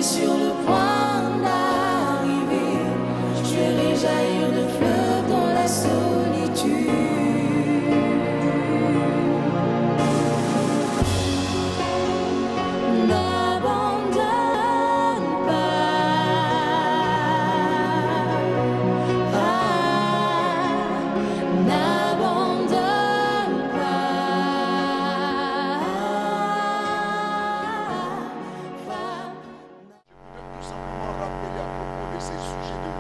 est sur le point d'arriver. Je verrai jaillir le fleuve dans la solitude. N'abandonne pas. N'abandonne Tout simplement rappeler à propos de ces sujets de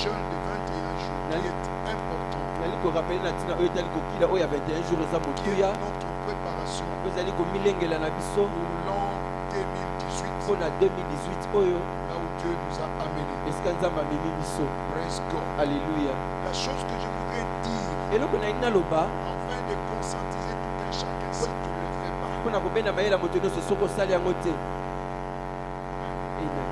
jeûne de 21 jours qui est important naliko rappeler na tina oyo tali kokila oyo ya 21 jours eza qui est motuya notre préparation tozali komilengela na biso pour l'an 2018 mpona 2018 oyo là où Dieu nous a amenés. esika nzambe amemi biso. Praise God. Alleluya. La chose que je voudrais dire eloko nalingi naloba afin de conscientiser tout un chacun si tu ne le fais pas. mpona kobenda mayele ya moto nyonso soki osali yango te. Amen.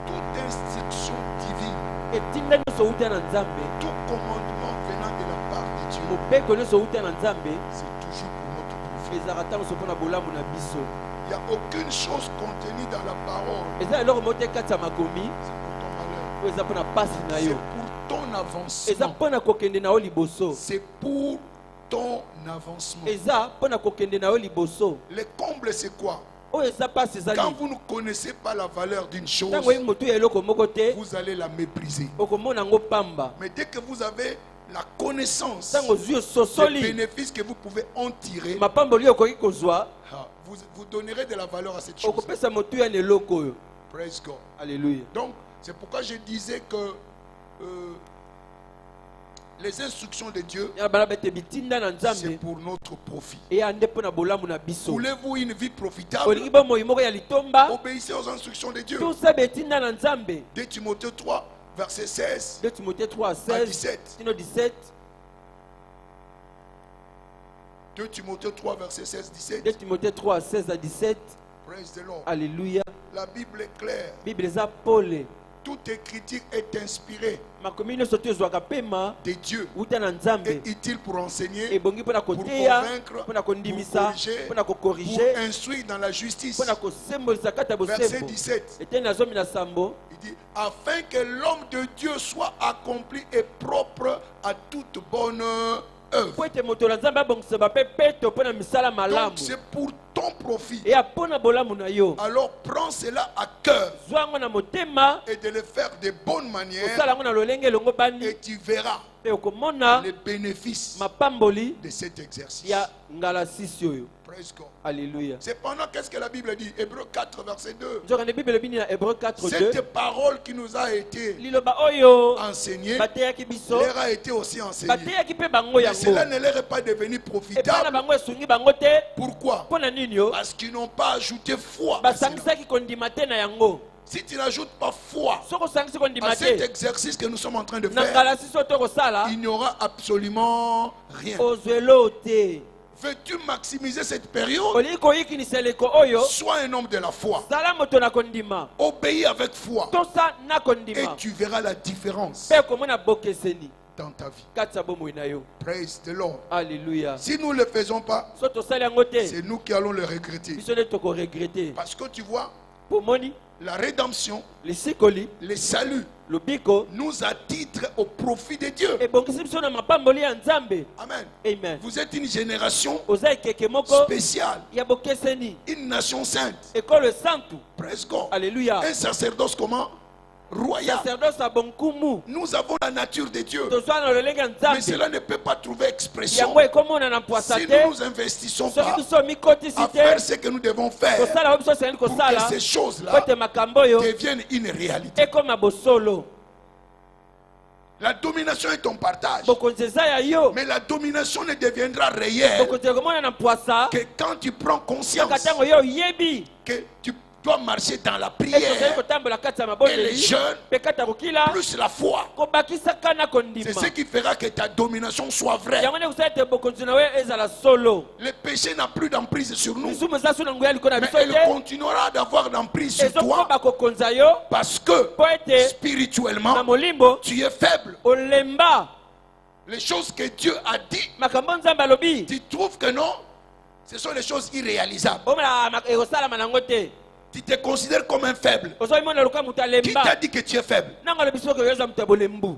Toute instruction divine, etinda nyonso outa na nzambe, tout commandement venant de la part de Dieu, mobeko nyonso outa na nzambe c'est toujours pour notre profit. ezalaka ntango so mpona bolamu na biso. Il n'y a aucune chose contenue dans la parole. eza eloko moko te kati ya makomi C'est pour ton malheur. oyo eza mpona pasi na C'est yo, pour ton eza avancement. mpona kokende na yo liboso, C'est pour ton avancement. eza mpona kokende na yo liboso. Le comble, c'est quoi? oyo eza pasi ezali Quand vous ne connaissez pas la valeur d'une chose, ntango oyebi motu ya eloko moko te vous allez la mépriser. okomona yango pamba. Mais dès que vous avez la connaissance ntango ozwi des ososoli bénéfices que vous pouvez en tirer, mapamboli oyo okoki kozwa vous donnerez de la valeur à cette chose. okopesa motu ya na eloko oyo. Praise God. Alleluya. Donc, c'est pourquoi je disais que les instructions de Dieu, yana bana bete bitinda na c'est nzambe pour notre profit. eya nde mpona bolamu na biso. Voulez-vous une vie profitable? olingi bomoi moko ya litomba Obéissez aux instructions de Dieu. tosa betinda na nzambe. 2 Timothée 3, verset 16 2 Timothée 3 à 16 17. sino 17. 2 Timothée 3, verset 16, 17. 2 Timothée 3 16 à 17. Praise the Lord. Alléluia. La Bible est claire. Bible eza pole. Toute écriture est inspirée makomi nyonso te ezwaka pema de Dieu uta na nzambe et utile pour enseigner, ebongi mpona pour koteya convaincre, mpona pour kondimisa corriger, mpona pour kokorige instruire dans la justice. mpona kosembolisa kati ya Verset bosembo. 17. eteni na zomi na sambo Il dit, afin que l'homme de Dieu soit accompli et propre à toute bonne œuvre. po ete moto na nzambe abongisama mpe peto mpona misala Donc malamu c'est pour ton profit. eya mpona bolamu na yo. Alors prends cela à cœur zwa yango na motema et de le faire de bonne manière osala yango na lolenge elongo bani et tu verras mpe okomona les bénéfices mapamboli de cet exercice. ya ngala sisi oyo. Praise God. Alléluia. Cependant, qu'est-ce que la Bible dit? Hébreux 4, verset 2. nzokande bible bini na hébreu 4 2 Cette parole qui nous a été liloba oyo enseignée bateyaki biso leur a été aussi enseignée. bateyaki mpe bango Mais yango cela ne leur est pas devenu epai na profitable. bango esungi bango te. Pourquoi? mpo na nini yo Parce qu'ils n'ont pas ajouté foi. à cela. basangisaki kondima te na yango. Si tu n'ajoutes pas foi soki osangisi kondima à cet te exercice que nous sommes en train de na faire, ngala sisi oyo tokosala il n'y aura absolument rien. ozwelo te. Veux-tu maximiser cette période? olingi koyikinisa eleko oyo Sois un homme de la foi. zala moto na kondima Obéis avec foi. tosa na Et kondima tu verras la différence mpe komona bokeseni dans ta vie. kati ya bomoi na yo. Praise the Lord. Alléluia. Si nous ne le faisons pas, so tosali yango te c'est nous qui allons le regretter. biso nde tokoregrete. Parce que tu vois, pomoni la rédemption, lisikoli le salut, lobiko nous attitre au profit de Dieu. ebongisi biso na mapamboli ya nzambe. Amen. Amen. Vous êtes une génération oza ekeke moko spéciale, ya bokeseni une nation sainte. ekolo santu. Praise God. Alléluia. Un sacerdoce comment? Royal. sacerdoce ya bonkumu Nous avons la nature de Dieu. tozwa na lolenge ya Mais nzambe cela ne peut pas trouver expression yango ekomona na mpwasa si te nous nous investissons soki pas biso mikotisi à te faire ce que nous devons faire kosala oyo biso osengeli pour que kosala ces po choses-là ete makambo oyo deviennent une réalité. ekoma bosolo. La domination est ton partage. bokonzi eza ya yo Mais la domination ne deviendra réelle bokonzi ekomona na mpwasa que quand tu prends kaka conscience ntango yo oyebi que tu dois marcher dans la ete ozali prière kotambola kati ya et les mabondeli jeûnes mpe kati ya kokila plus la foi. kobakisaka na C'est kondima ce qui fera que ta domination soit vraie. yango nde kosala ete bokonzi na yo ezala solo. Le péché n'a plus d'emprise sur nous, lisumu eza so na nguya likolo na mais biso elle te continuera d'avoir d'emprise sur toi ezokoba kokonza yo parce que mpo ete na spirituellement, molimbo tu es faible. olemba Les choses que Dieu a dit, makambo nzambe alobi tu trouves que non, Ce sont des choses irréalisables. omona ekosalama nango te Tu te considères comme un faible. ozomona luka moto Qui t'a alemba dit que tu es faible? nango alobi soki oyoza moto ya bolembu.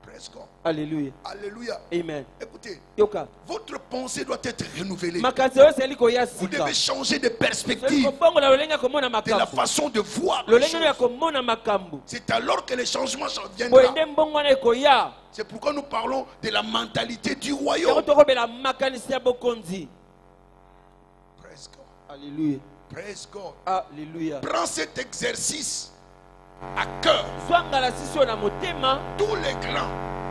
Praise God. Alléluia. Alléluia. Amen. Écoutez, Yoka. votre pensée doit être renouvelée. Makanisi oyo ezali koya Vous sika. devez changer de Soki perspective, kobongola lolenge ya komona de la makambo. façon de voir les Lolenge ya choses. komona makambo. C'est alors que les changements viendront. Boye nde mbongo wana ekoya. C'est pourquoi nous parlons de la mentalité du Yango royaume. tokobela makanisi ya bokonzi. Praise God. Alléluia. Praise God. Alléluia. Prends cet exercice à cœur. zwangala sisi oyo na motema Tous les grands,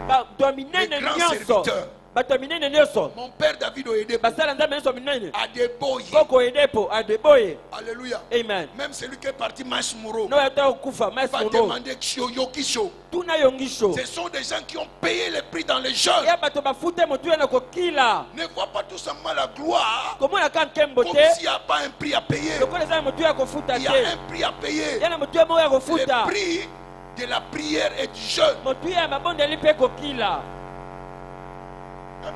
bato ya minene Les grands nyonso serviteurs. bato ya minene nyonso mon père David Oyedepo, basala nzambe nyonso minene a débrouillé. koko edepo adeboye. Alléluia. Amen. Même celui qui est parti, Mas Mouro, no yata okufa va masoro demander Yokisho. tuna yongisho Ce sont des gens qui ont payé le prix dans les jeunes. ya bato bafute motu ya na kokila Ne vois pas tout simplement la gloire komona ka nkembo comme te s'il n'y a pas un prix à payer. lokola eza na motu ya kofuta Il y a te un prix à payer. ya na motu ya moko ya Le kofuta prix de la prière et du jeûne. motu ya mabondeli mpe kokila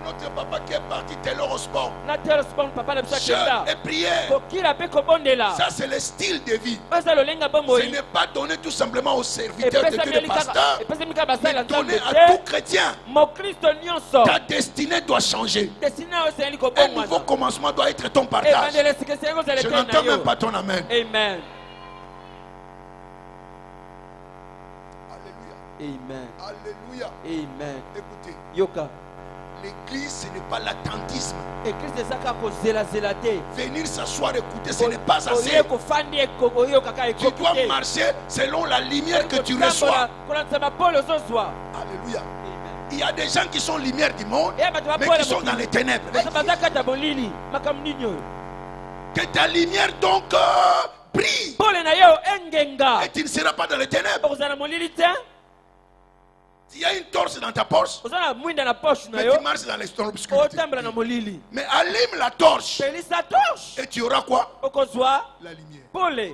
Notre papa qui est parti, Taylor Osborne, na telespon papa na biso jeûne akenda et prière. kokila mpe kobondela Ça, c'est le style de vie. oyo eza lolenga Ce bomoi n'est pas donné tout simplement aux serviteurs de Dieu, les pasteurs, epesami kaka basali ya mais donné nzambe à tout te chrétien. mokristo nyonso Ta destinée doit changer. destina oyo esengeli Un nouveau kobongwana commencement doit être ton partage. ebandela esika esengeli kozala Je te na n'entends même yo pas ton amen. amen Alléluia. amen Alléluia. amen Écoutez, yoka l'église, ce n'est pas l'attentisme. ekristo eza kaka kozelazela te Venir s'asseoir, écouter, ce n'est pas assez. oye kofandi oyoka kaka Tu ekoki dois te marcher selon la lumière que tu reçois. kolandisa mapole ozozwa Alléluia. Il y a des gens qui sont lumière du monde, eya bato mais qui sont dans les ténèbres. baza kati ya bolili makambo nini oyo Que ta lumière donc brille. pole na yo engenga Et tu ne seras pas dans les ténèbres. okozala na molili te Il y a une torche dans ta poche, oza na mwinda na poshe na mais yo tu marches dans l'obscurité. otambola na molili Mais allume la torche pelisa torche et tu auras quoi? okozwa La lumière. pole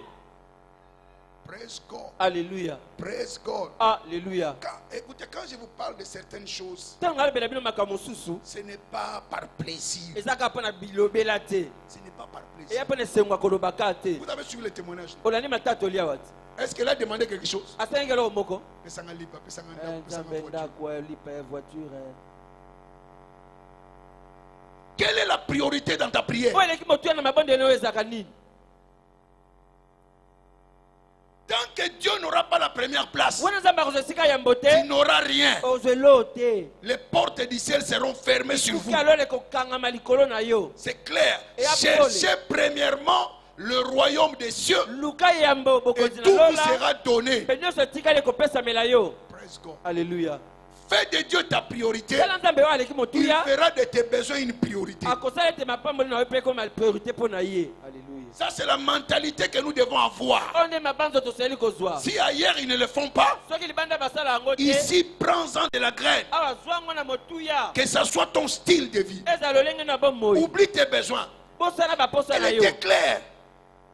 Praise God. alleluya Praise God. alleluya Écoutez, quand je vous parle de certaines choses, ntango nalobela bino makambo mosusu ce n'est pas par plaisir. eza kaka mpo na bilobela te Ce n'est pas par eya plaisir. mpo na esengo ya kolobaka te Vous avez suivi le témoignage. olandi matatoli awa te Est-ce qu'elle a demandé quelque chose? asengi eloko moko Pesanga lipa, pesanga ndako, pesanga nzambe voiture. ndako lipa ya voiture Quelle est la priorité dans ta prière? oyo eleki motuya na mabondeli oyo ezalaka nini Tant que Dieu n'aura pas la première place, wana nzambe akozwa esika yambo tu te n'auras rien. ozwa elo te Les portes du ciel seront fermées sur vous. kuki alole kokangama likolo na yo C'est clair. Et à Cherchez premièrement le royaume des cieux luka yambo et bokonzi tout na vous lola sera donné. mpe nyonso etikali ekopesamela yo Praise God. alleluya Fais de Dieu ta priorité. tala nzambe oyo aleki Il motuya fera de tes besoins une priorité. akosala ete mapamboli na yo mpe koma priorité mpo na ye alleluya Ça, c'est la mentalité que nous devons avoir. oyo nde mabanzo tosali kozwa Si ailleurs ils ne le font pas, soki libanda basala yango te ici, prends-en de la graine. awa zwango na motuya Que ça soit ton style de vie. eza lolenge na bomoi Oublie tes besoins. bosala baposa Elle na yo était claire.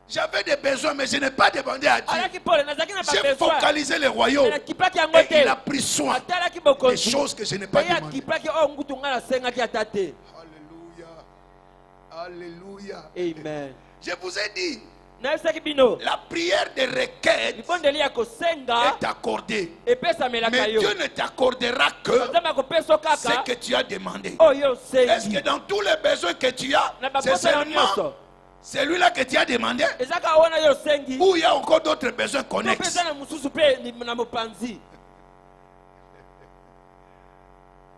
J'avais des besoins, mais je n'ai pas demandé à Dieu. alaki pole nazalaki na J'ai babesoin focalisé le royaume. nakipaki yango Et il te a pris soin atalaki des bokonzi choses que je n'ai pas eye demandées. akipaki oyo ngutu ngai nasengaki ata te Alléluia. Alléluia. amen Je vous ai dit, nayebisaki bino la prière de requête libondeli ya kosenga est accordée. epesamelaka Mais yo Dieu ne t'accordera que nzambe akopesa yo ce kaka que tu as demandé. oyo Est-ce osengi que dans tous les besoins que tu as, na c'est baposa na seulement nyonso celui-là que tu as demandé eza kaka wana yo osengi ou il y a encore d'autres besoins to mpe connexes? eza na mosusu mpe na mopanzi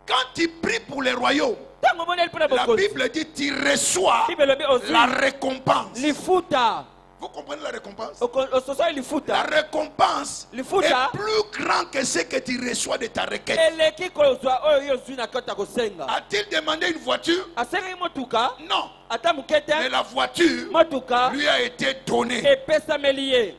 Quand tu pries pour les royaumes, ntango omoneli mpo na la bokonzi Bible dit tu reçois bible elobi ozwi la récompense. lifuta Vous comprenez la récompense? ososoli La lifuta récompense Lifuta. est plus grand que ce que tu reçois de ta requête. eleki kozwa oyo yo ozwi na kota kosenga A-t-il demandé une voiture? asengaki motuka Non. ata moke Mais te la voiture motuka lui a été donnée. epesameli ye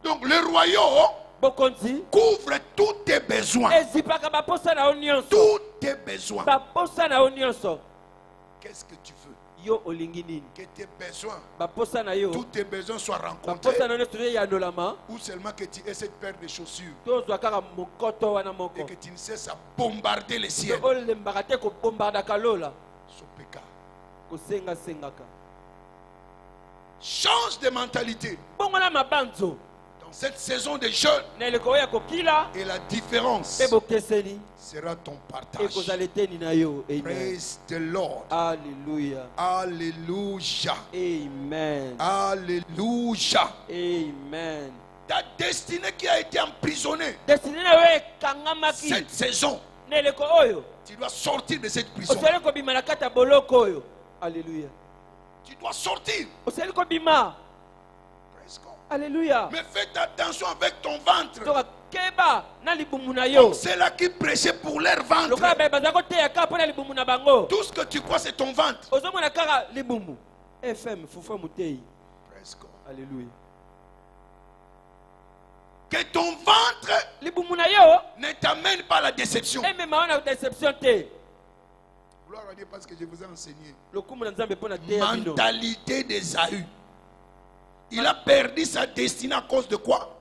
Donc le royaume bokonzi couvre tous tes besoins. ezipaka baposa na yo nyonso Tous tes besoins. baposa na yo nyonso Qu'est-ce que tu veux? yo olingi nini Que tes besoins, baposa na yo tous tes besoins soient rencontrés. baposa na yo nyonso eyandolama Ou seulement que tu aies cette paire de chaussures tozwa kaka mokoto wana et moko que tu ne cesses à bombarder les ciels. olembaka te kobombardaka lola Sopeka. kosenga sengaka. Change de mentalité. Bongona mabanzo. Dans cette saison de jeûne, Na leko ya kokila. et la différence Pe bokeseni. sera ton Et partage. kozaleteni na yo. Amen. Praise the Lord. Alléluia. Alléluia. Amen. Alléluia. Amen. Ta destinée qui a été emprisonnée Destiné na yo ekangamaki. cette saison, Na leko oyo. tu dois sortir de cette prison. Osali kobima na kata boloko oyo. Alléluia. Tu dois sortir. Osali kobima. Praise God. Alléluia. Mais faites attention avec ton ventre. Toka keba na libumu na yo. C'est là qui prêchait pour leur Lokola ventre. ba baza koteya ka pona libumu na bango. Tout ce que tu crois, c'est ton ventre. Ozomona kaka libumu. FM fufa mutei. Praise God. Alléluia. Que ton ventre Libumu na yo ne t'amène pas à la déception. emema wana déception te. Gloire à Dieu parce que je vous ai enseigné. Lokumu na Nzambe pona te ya bino. Mentalité d'Ésaü. Il a perdu sa destinée à cause de quoi?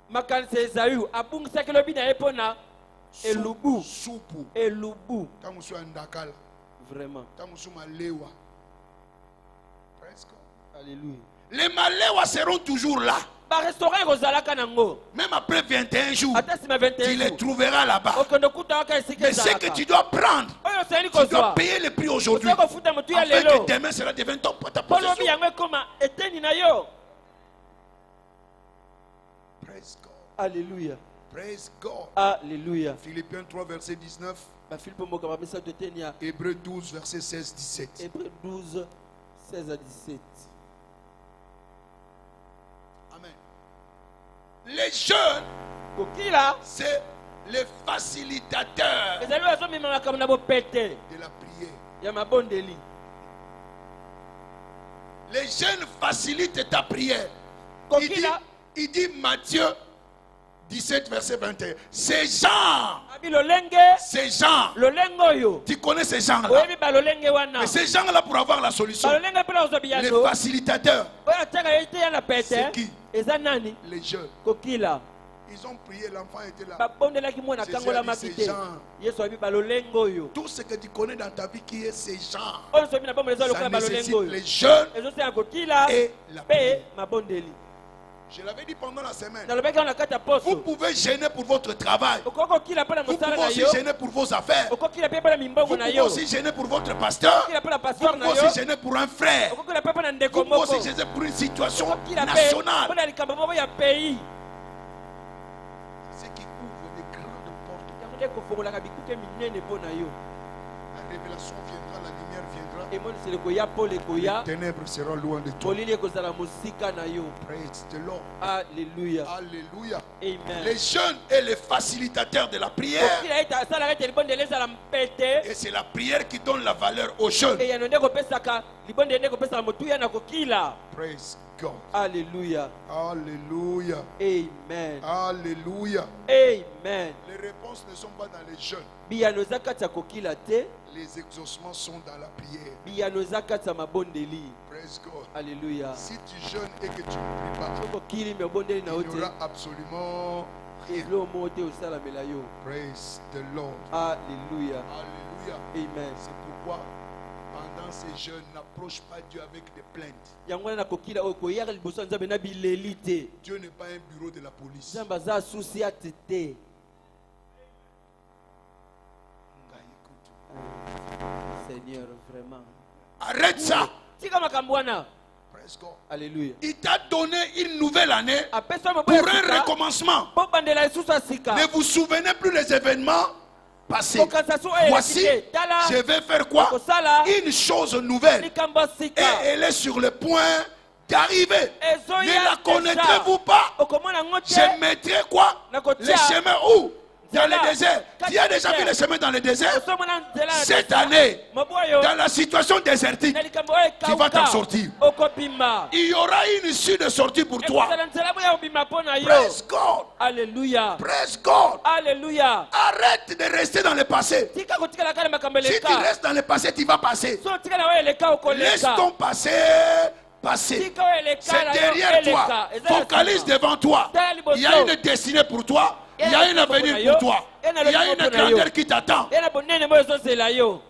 Makanisa Esaü abungisaki lobi na ye pona elubu. Soupu. Elubu. Tant que ndakala. Vraiment. Tant que malewa. Praise God. Alléluia. Les malewa seront toujours là. Ba restaurant ekozalaka nango. Même après 21 jours, Ata sima 21 tu les jours. trouveras là-bas. Okendo kuta waka esika Mais ce que ezalaka. tu dois prendre, Oyo osali tu dois kozwa. payer le prix aujourd'hui. Osali kofuta motu ya Afin que lelo. demain cela devienne ta Po lobi possession. yango ekoma eteni na yo. Praise God. Alléluia. Praise God. Alléluia. Philippiens 3, verset 19. Ba Philippe Mboka ba message de tenia. Hébreux 12, verset 16, 17. Hébreux 12 16 à 17. Amen. Les jeunes, Kokila c'est les facilitateurs ezali bazomema makambo na bopete de la prière. ya mabondeli. Les jeunes facilitent ta prière. Kokila Il dit Matthieu 17, verset 21. Ces gens, abi lolenge ces gens, lolenge oyo tu connais ces gens-là. oyebi balolenge wana Mais ces gens-là, pour avoir la solution, balolenge mpe na kozwa les biyano facilitateurs, oyo atiaka ye te ya na c'est pete qui? eza nani? Les jeunes. Kokila Ils ont prié, l'enfant était là. babondelaki mwana Jésus a kangolamaki dit, te ces gens. yesu abi balolenge oyo Tout ce que tu connais dans ta vie qui est ces gens, oyo sobi na bombo eza ça lokola balolenge nécessite oyo les jeunes ezosala kokila et la mpe prière. mabondeli. Je l'avais dit pendant la semaine. nalobaki wana kati ya Vous poso pouvez gêner pour votre travail. okoki kokila mpo na Vous mosala pouvez na aussi yo gêner pour vos affaires. okokila mpe mpo na Vous mimbongo na pouvez yo aussi gêner pour votre pasteur. okokila mpo na Vous pasteur na pouvez yo aussi gêner pour un frère. okokila mpe mpo na Vous ndeko pouvez moko aussi gêner pour une situation okokila mpe mpo nationale. na likambo moko ya pays C'est ce qui ouvre de grandes portes. yango nde kofungolaka bikuke minene mpo na yo La révélation viendra, la lumière viendra. emoniseli koya mpo lekoya Les ténèbres seront loin de toi. molili ekozala mosika na yo. Praise the Lord. Alléluia. Alléluia. Amen. Les jeunes et les facilitateurs de la prière. okila ete asalaka ete libondeli ezala mpete Et c'est la prière qui donne la valeur aux jeunes. eyano nde kopesaka libondeli nde kopesaka motuya na kokila. Praise God. Alléluia. Alléluia. Amen. Alléluia. Amen. Les réponses ne sont pas dans les jeunes. biyano eza kati ya kokila te, Les exaucements sont dans la prière. biyano eza kati ya mabondeli. Praise God. Alléluia. Si tu jeûnes et que tu ne pries pas, soki okili me obondeli na yo il n'y te aura absolument rien. elo moko te osalamela yo. Praise the Lord. Alléluia. Alléluia. Amen. C'est pourquoi, pendant ces jeûnes, n'approche pas Dieu avec des plaintes. yango wana na kokila oyo koyaka liboso ya nzambe na bileli te. Dieu n'est pas un bureau de la police. nzambe aza susi ate te. Seigneur, vraiment. Arrête ça. tika makambo wana. Praise God. Alléluia. Il t'a donné une nouvelle année apesa pour moboya un sika recommencement. mpo bandela lisusu ya sika. Ne vous souvenez plus les événements passés. kokanisa so oyo Voici, eleki te. tala je vais faire quoi? kosala Une chose nouvelle. likambo ya Et sika elle est sur le point d'arriver. ezoya Ne la deja. connaîtrez-vous pas? okomona yango te Je mettrai quoi? nakotia Les chemins où? Dans Nzela. le désert. Tu as déjà vu les chemins dans le désert? osomona nzela ya Cette deja. année, moboyo dans la situation désertique, na likambo oyo tu vas t'en ekauka sortir. okobima Il y aura une issue de sortie pour toi. ekozala nzela moya obima mpo na yo. Praise God. Alléluia. Praise God. Alléluia. Arrête de rester dans le passé. tika kotikala kala makambo Si tu eleka restes dans le passé, tu vas passer. so otikala oyo eleka Laisse okoleka ton passé passer. tika oyo eleka C'est na yo derrière toi. eleka eza na Focalise nsima. devant toi. Il y a une destinée pour toi. Il y a un avenir pour toi. Il y a une grandeur qui t'attend. ye na bonene moyo ezozela yo.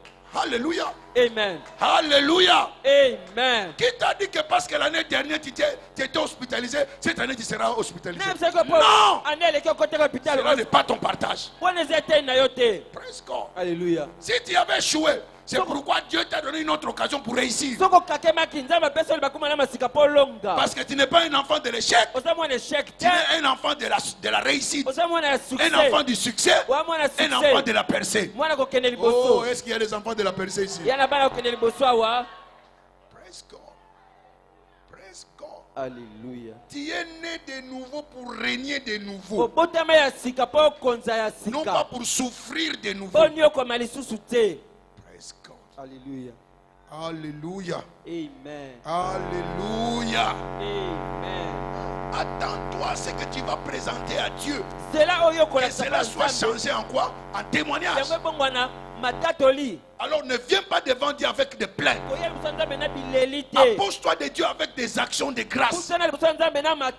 Alléluia. Amen. Alléluia. Amen. Qui t'a dit que parce que l'année dernière tu étais hospitalisé, cette année tu seras hospitalisé? Même si que Non. hôpital, Ce n'est pas ton partage. Praise God. Alléluia. Si tu avais échoué, c'est pourquoi Dieu t'a donné une autre occasion pour réussir. Parce que tu n'es pas un enfant de l'échec, tu es un enfant de la réussite, un enfant du succès, un enfant de la percée. Oh, est-ce qu'il y a des enfants de la percée ici? Praise God. Praise God. Alléluia. Tu es né de nouveau pour régner de nouveau, non pas pour souffrir de nouveau. Praise God. Alléluia. Alléluia. Amen. Alléluia. Amen. Attends-toi à ce que tu vas présenter à Dieu. Que Que cela soit changé en quoi? En témoignage. Alors ne viens pas devant Dieu avec des plaintes. Appose-toi de Dieu avec des actions de grâce.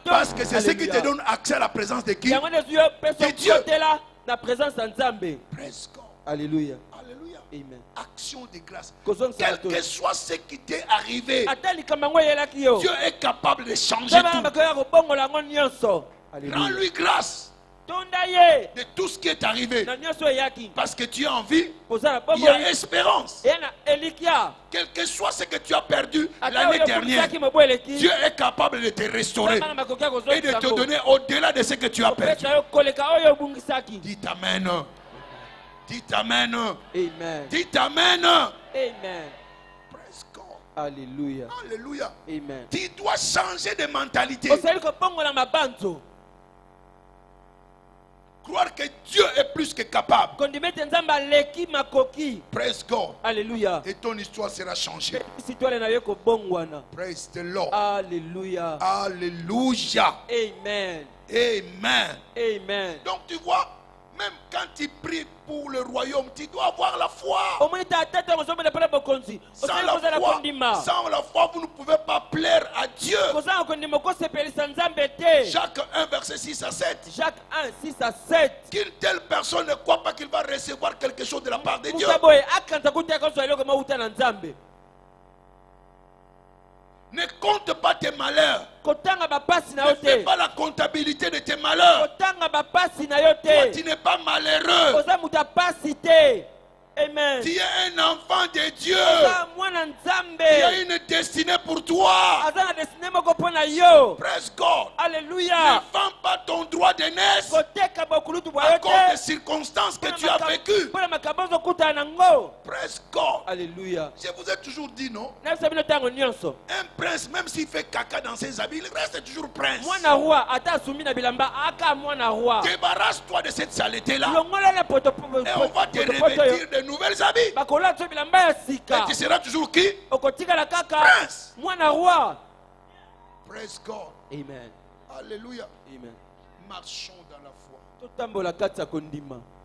Parce que c'est ce qui te donne accès à la présence de qui? De Dieu. Praise God. Alléluia. Alléluia. Amen. Action de grâce. Quel que soit ce qui t'est arrivé, Dieu est capable de changer tout. Rends-lui grâce de tout ce qui est arrivé. Parce que tu as envie, il y a espérance. Quel que soit ce que tu as perdu l'année dernière, Dieu est capable de te restaurer et de te donner au-delà de ce que tu as perdu. Dites Amen. Dites Amen. Amen. Dites Amen. Amen. Praise God. Alléluia. Alléluia. Amen. Tu dois changer de mentalité. Croire que Dieu est plus que capable. Praise God. Alléluia. Et ton histoire sera changée. Praise the Lord. Alléluia. Alléluia. Amen. Amen. Amen. Donc tu vois, même quand tu pries pour le royaume, tu dois avoir la foi. Sans la foi, vous ne pouvez pas plaire à Dieu. Jacques 1, verset 6 à 7. Jacques 1, 6 à 7. Qu'une telle personne ne croit pas qu'il va recevoir quelque chose de la part de Dieu. Ne compte pas tes malheurs. Ne fais pas la comptabilité de tes malheurs. Toi, tu n'es pas malheureux. Amen. Tu es un enfant de Dieu. Il y a une destinée pour toi. Praise God. Alléluia. Ne vends pas ton droit de naissance à cause des circonstances que tu as vécues. Praise God. Alléluia. Je vous ai toujours dit, non? Un prince, même s'il fait caca dans ses habits, il reste toujours prince. Débarrasse-toi de cette saleté-là. Et on va te revêtir de nouvelles habits. Et tu seras toujours qui? Prince. Praise God. Amen. Alléluia. Amen. Marchons dans la foi.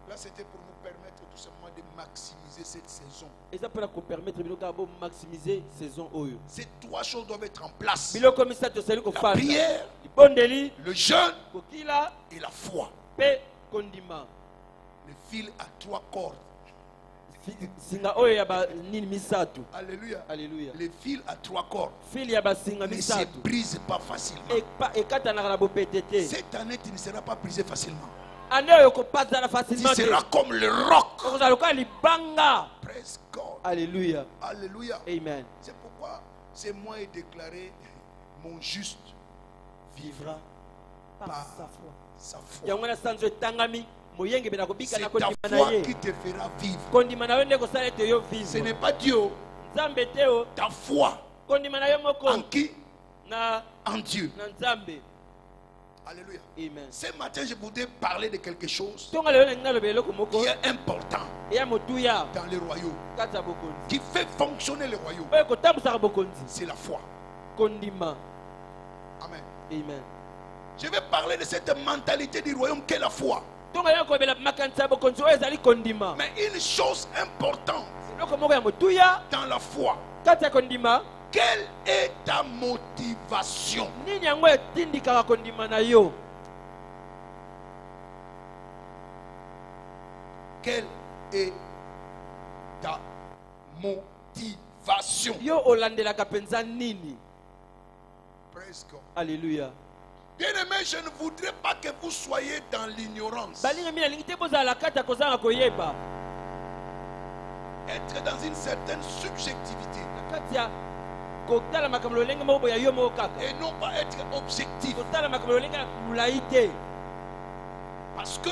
Là, c'était pour nous permettre tout simplement de maximiser cette saison. Ces trois choses doivent être en place. La prière, le jeûne et la foi. Le fil à trois cordes. Alléluia. Alléluia. Les fils à trois cordes ne se brisent pas facilement. Cette année, tu ne seras pas brisé facilement. Tu seras comme le roc. Praise God. Alléluia. Alléluia. Amen. C'est pourquoi c'est moi et déclaré mon juste Vivra par sa foi. Sa foi. C'est ta foi qui te fera vivre. Ce n'est pas Dieu. Ta foi. En qui? En Dieu. Alléluia. Amen. Ce matin, je voudrais parler de quelque chose qui est important dans le royaume, qui fait fonctionner le royaume. C'est la foi. Amen. Amen. Je vais parler de cette mentalité du royaume qu'est la foi. Mais une chose importante dans la foi, quelle est ta motivation? Quelle est ta motivation? Yo olandelaka penza nini? Praise God. Alléluia. Bien-aimé, je ne voudrais pas que vous soyez dans l'ignorance. Être dans une certaine subjectivité. Et non pas être objectif. Parce que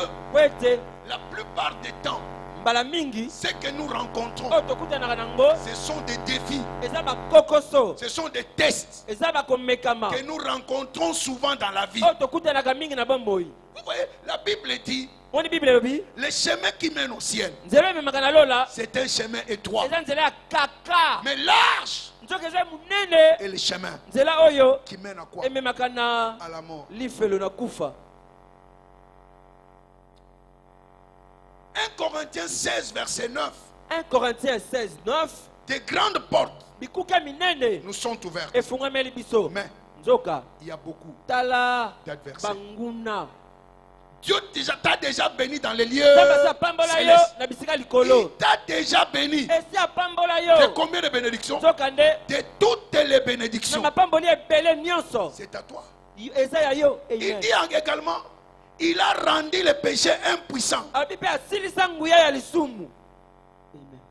la plupart des temps, ce que nous rencontrons, ce sont des défis, ce sont des tests que nous rencontrons souvent dans la vie. Vous voyez, la Bible dit, le chemin qui mène au ciel, c'est un chemin étroit, mais large. Et le chemin qui mène à quoi? À la mort. 1 Corinthiens 16, verset 9. 1 Corinthiens 16, 9. Des grandes portes nous sont ouvertes. Mais il y a beaucoup d'adversaires. Dieu t'a déjà béni dans les lieux célestes. Il t'a déjà béni. De combien de bénédictions? De toutes les bénédictions. C'est à toi. Il dit également, il a rendu le péché impuissant.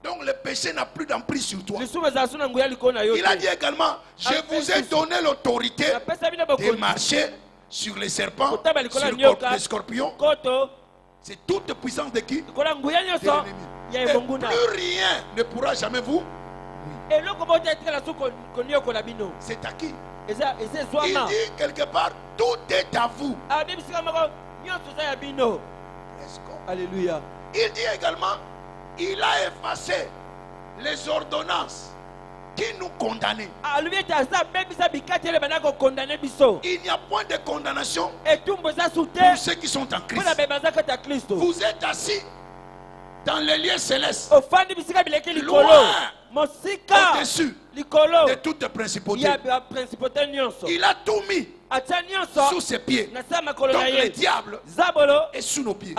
Donc le péché n'a plus d'emprise sur toi. Il a dit également, je vous ai donné l'autorité de marcher sur les serpents, sur les scorpions. C'est toute puissance de qui? De l'ennemi. Et plus rien ne pourra jamais vous. C'est à qui? Il dit quelque part, tout est à vous. Alléluia. Il dit également, il a effacé les ordonnances qui nous condamnaient. Il n'y a point de condamnation pour ceux qui sont en Christ. Vous êtes assis dans les lieux célestes, loin, au-dessus de toute principauté. Il a tout mis sous ses pieds. Donc le diable est sous nos pieds.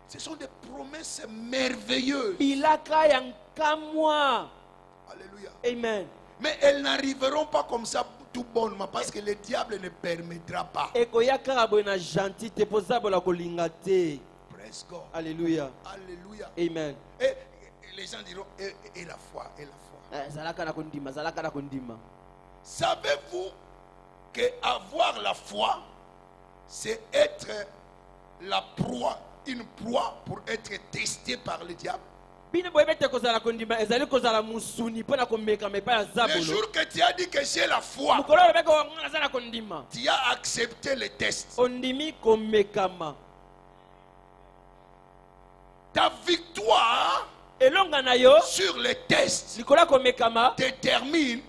Ce sont des promesses merveilleuses. Alléluia. Amen. Mais elles n'arriveront pas comme ça tout bonnement parce que le diable ne permettra pas. Praise God. Alléluia. Alléluia. Amen. Et les gens diront, et la foi, et la foi. Savez-vous qu'avoir la foi, c'est être la proie, une proie pour être testé par le diable? Le jour que tu as dit que j'ai la foi, tu as accepté le test. Ta victoire sur les tests détermine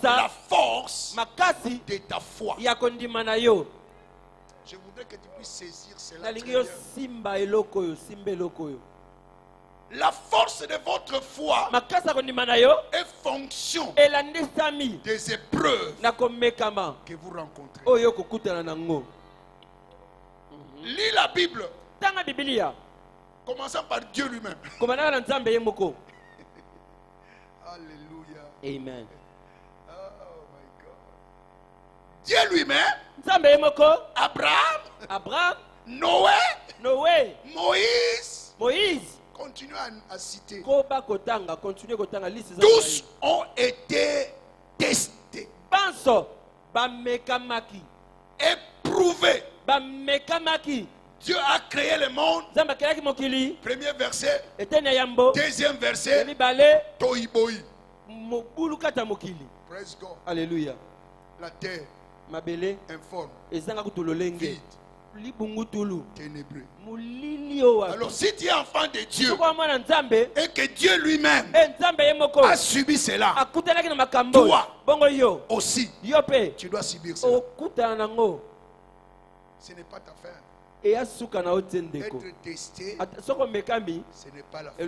la force de ta foi. Je voudrais que tu puisses saisir cela très bien. La force de votre foi est fonction des épreuves que vous rencontrez. Lis la Bible. Commençons par Dieu lui-même. Alléluia. Amen. Oh my God. Dieu lui-même, Abraham, Noé, Moïse. Continue à citer. Tous ont été testés, éprouvés. Dieu a créé le monde. Premier verset. Deuxième verset. Toiboi. Praise God. Alléluia. La terre informe, vide, ténébreux. Alors si tu es enfant de Dieu et que Dieu lui-même a subi cela, toi aussi tu dois subir cela. Ce n'est pas ta fin. Être testé, ce n'est pas la fin.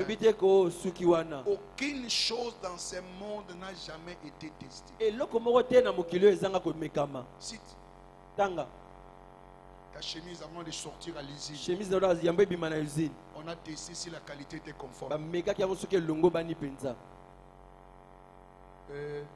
Aucune chose dans ce monde n'a jamais été testée. Cite. Ta chemise avant de sortir à l'usine. Chemise de la yambe bima na usine. On a testé si la qualité était conforme. Ba meka ki soki longo bani penza.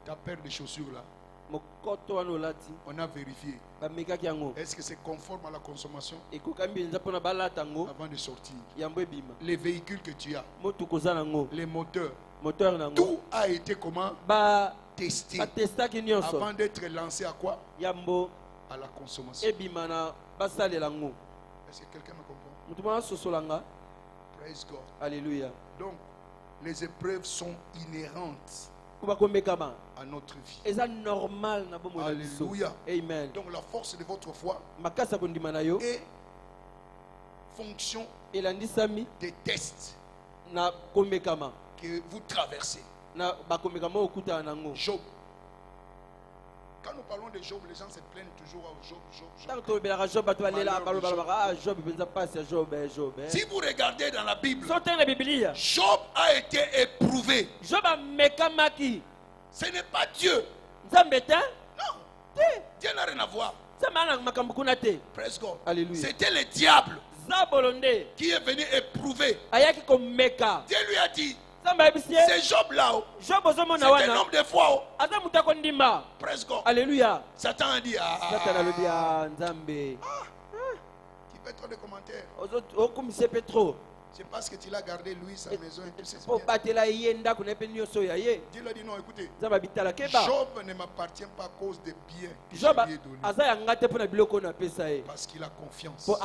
Ta paire de chaussures là. Mokoto wana olati. On a vérifié. Ba meka ki yango. Est-ce que c'est conforme à la consommation? Et kokambi nza pona balata ngo. Avant de sortir. Yambe bima. Les véhicules que tu as. Motu kozana ngo. Les moteurs. Moteur nango. Tout a été comment? Ba testé. Ba testa ki nyonso. Avant d'être lancé à quoi? Yambo. À la consommation. E bima na basalela ngo. Est-ce que quelqu'un me comprend? Mutu mwana sosolanga. Praise God. Alléluia. Donc, les épreuves sont inhérentes à notre vie. Alléluia. Amen. Donc, la force de votre foi est fonction des tests que vous traversez. Job. Quand nous parlons de Job, les gens se plaignent toujours à Job. Si vous regardez dans la Bible, Job a été éprouvé. Ce n'est pas Dieu. Non. Dieu n'a rien à voir. Praise God. C'était le diable qui est venu éprouver. Dieu lui a dit, c'est Job là. C'est un homme de foi. Praise God. Alléluia. Satan a dit, qui fait trop de commentaires. C'est parce que tu l'as gardé, lui, sa maison et tout ça. Dieu lui a dit non, écoutez. Job ne m'appartient pas à cause des biens que je lui ai donnés. Parce qu'il a confiance en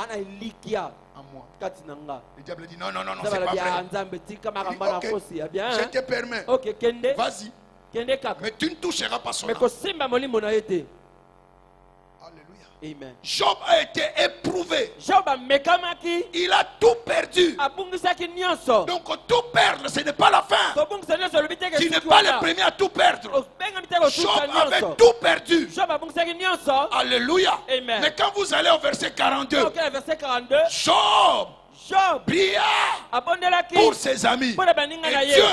moi. Le diable dit non, non, non, non, c'est pas vrai. Il dit, ok, je te permets. Vas-y. Mais tu ne toucheras pas son âme. Amen. Job a été éprouvé. Il a tout perdu. Donc tout perdre, ce n'est pas la fin. Tu n'es pas le premier à tout perdre. Job avait tout perdu. Alléluia. Amen. Mais quand vous allez au verset 42, Job pria pour ses amis. Et Dieu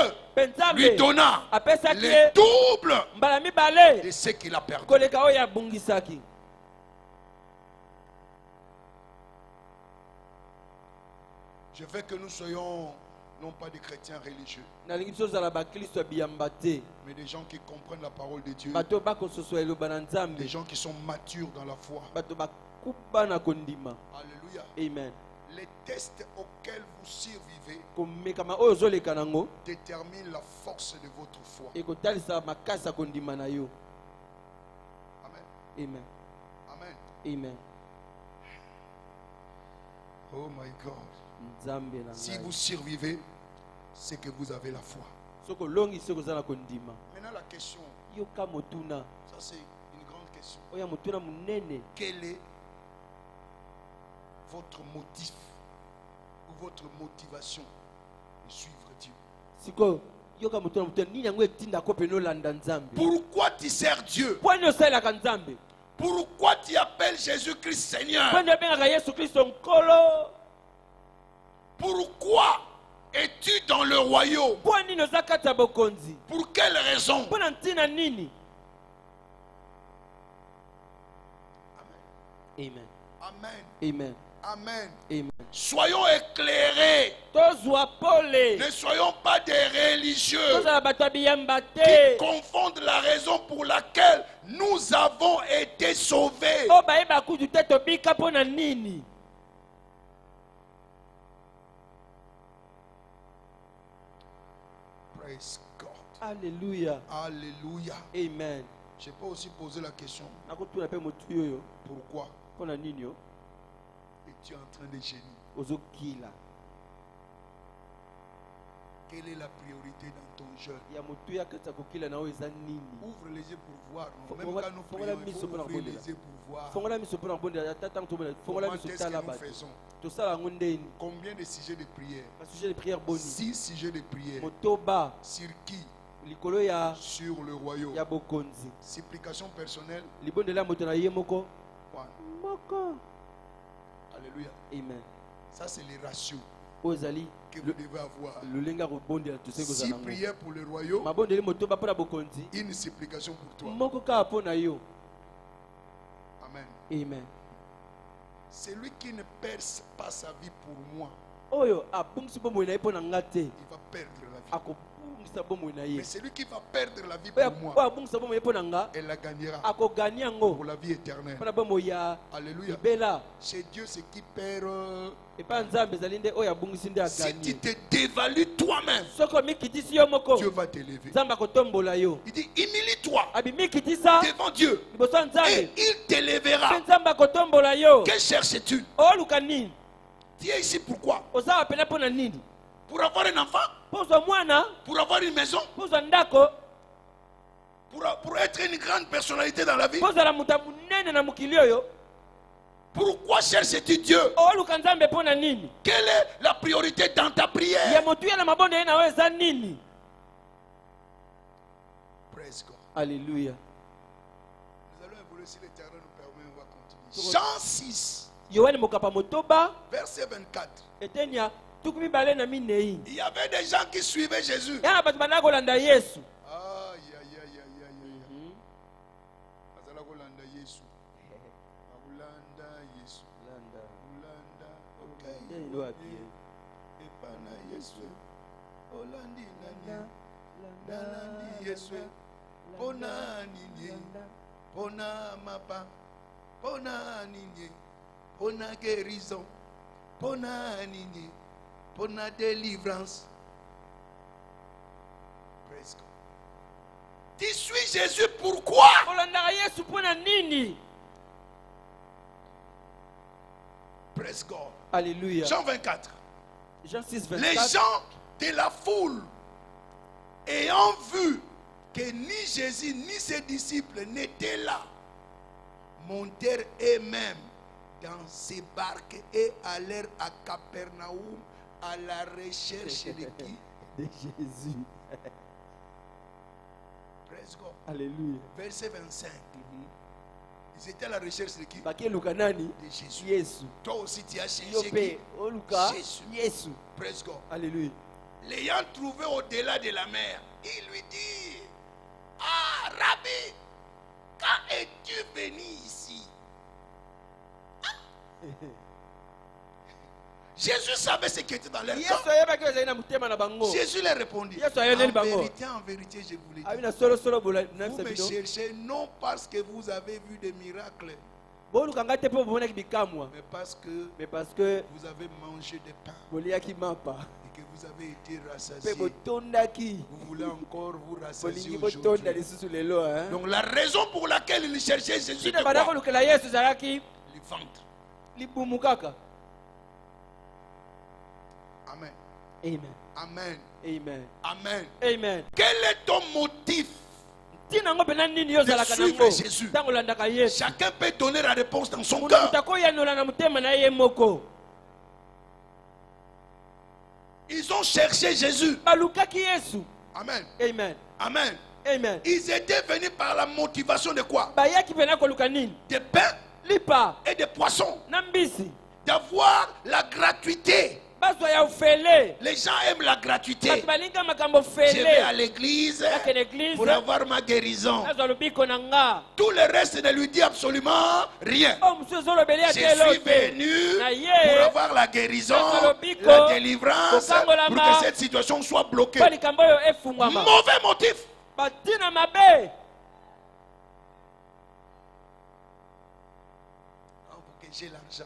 lui donna le double de ce qu'il a perdu. Je veux que nous soyons non pas des chrétiens religieux, mais des gens qui comprennent la parole de Dieu, des gens qui sont matures dans la foi. Alléluia. Amen. Les tests auxquels vous survivez déterminent la force de votre foi. Amen. Amen. Amen. Amen. Oh my God. Si vous survivez, c'est que vous avez la foi. Maintenant la question, ça c'est une grande question. Quel est votre motif ou votre motivation de suivre Dieu? Pourquoi tu sers Dieu? Pourquoi tu appelles Jésus-Christ Seigneur? Pourquoi es-tu dans le royaume? Pour quelle raison? Amen. Amen. Amen. Amen. Amen. Soyons éclairés. Ne soyons pas des religieux qui confondent la raison pour laquelle nous avons été sauvés. Praise God. Alléluia. Alléluia. Amen. Je peux aussi poser la question. Pourquoi es-tu en train de gêner? Quelle est la priorité dans ton jeûne? Ouvre les yeux pour voir. Non? Même quand nous prions, il faut ouvrir les yeux pour voir. Comment est-ce que nous faisons? Combien de sujets de prière? 6 sujets de prière. Sur qui? Sur le royaume. Supplication personnelle. Alléluia. Amen. Ça c'est les ratios que vous devez avoir. 6 prières pour le royaume, une supplication pour toi. Amen. Amen. Amen. Celui qui ne perd pas sa vie pour moi, il va perdre la vie. Mais celui qui va perdre la vie pour moi, elle la gagnera pour la vie éternelle. Alléluia. C'est Dieu ce qui perd. Si tu te dévalues toi-même, Dieu va t'élever. Il dit, humilie-toi devant Dieu et il t'élèvera. Que cherches-tu? Tu es ici pourquoi? Pour avoir un enfant? Pour avoir une maison? Pour être une grande personnalité dans la vie? Pourquoi cherches-tu Dieu? Quelle est la priorité dans ta prière? Praise God. Alléluia. Nous allons évoluer si l'Éternel nous permet, on va continuer. Jean 6, verset 24. Il y avait des gens qui suivaient Jésus. Pona guérison, pona délivrance. Praise God. Tu suis Jésus pourquoi? Praise God. Alléluia. Jean 24. Jean 6, 24. Les gens de la foule, ayant vu que ni Jésus ni ses disciples n'étaient là, montèrent eux-mêmes dans ces barques et allèrent à Capernaum à la recherche de qui? De Jésus. Praise God. Alléluia. Verset 25. Ils étaient à la recherche de qui? De Jésus. Toi aussi tu as cherché qui? Jésus. Praise God. Alléluia. L'ayant trouvé au-delà de la mer, il lui dit: Ah, Rabbi, quand es-tu venu ici? Jésus savait ce qui était dans leur cœur. Jésus leur répondit: en vérité, je vous le dis. Vous me cherchez non parce que vous avez vu des miracles, mais parce que vous avez mangé des pains et que vous avez été rassasiés. Vous voulez encore vous rassasier aujourd'hui. Donc la raison pour laquelle il cherchait Jésus, c'est quoi? Le ventre. Amen. Amen. Amen. Amen. Amen. Amen. Quel est ton motif de suivre Jésus? Chacun peut donner la réponse dans son cœur. Ils ont cherché Jésus. Amen. Amen. Amen. Amen. Ils étaient venus par la motivation de quoi? De pain et de poissons. D'avoir la gratuité. Les gens aiment la gratuité. Je vais à l'église pour avoir ma guérison. Tout le reste ne lui dit absolument rien. Je suis venu pour avoir la guérison, la délivrance, pour que cette situation soit bloquée. Mauvais motif. Pour que j'ai l'argent,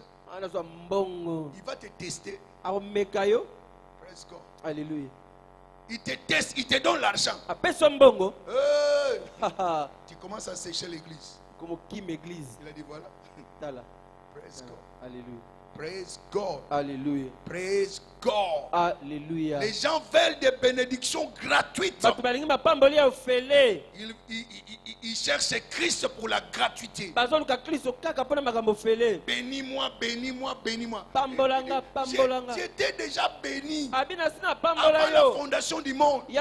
il va te tester. Praise God. Alléluia. Il te teste, il te donne l'argent. Tu commences à sécher l'église. Il a dit voilà. Praise God. Alléluia. Praise God. Alléluia. Praise God. Alléluia. Les gens veulent des bénédictions gratuites. Ils cherchent Christ pour la gratuité. Bénis-moi, bénis-moi, bénis-moi. J'étais déjà béni avant la fondation du monde. Tu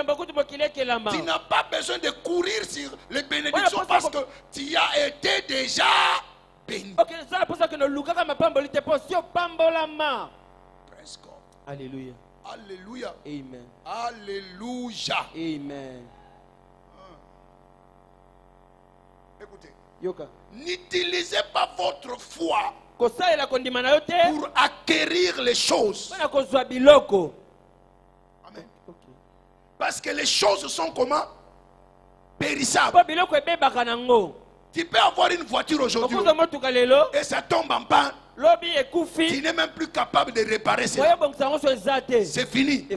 n'as pas besoin de courir sur les bénédictions parce que tu as été déjà béni. Praise God. Alléluia. Alléluia. Amen. Alléluia. Amen. Écoutez. Yoka. N'utilisez pas votre foi pour acquérir les choses. Amen. Parce que les choses sont comment? Périssables. Tu peux avoir une voiture aujourd'hui et ça tombe en panne. Tu n'es même plus capable de réparer cela. C'est fini.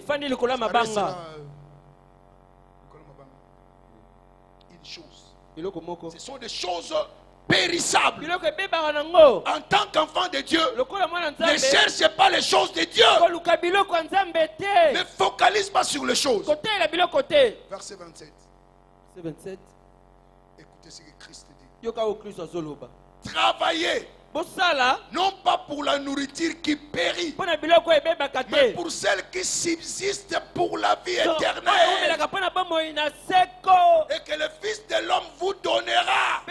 Une chose. Ce sont des choses périssables. En tant qu'enfant de Dieu, ne cherche pas les choses de Dieu. Ne focalise pas sur les choses. Verset 27. Écoutez ce que Christ dit. Travaillez. Non pas pour la nourriture qui périt, mais pour celle qui subsiste pour la vie éternelle. Et que le Fils de l'homme vous donnera.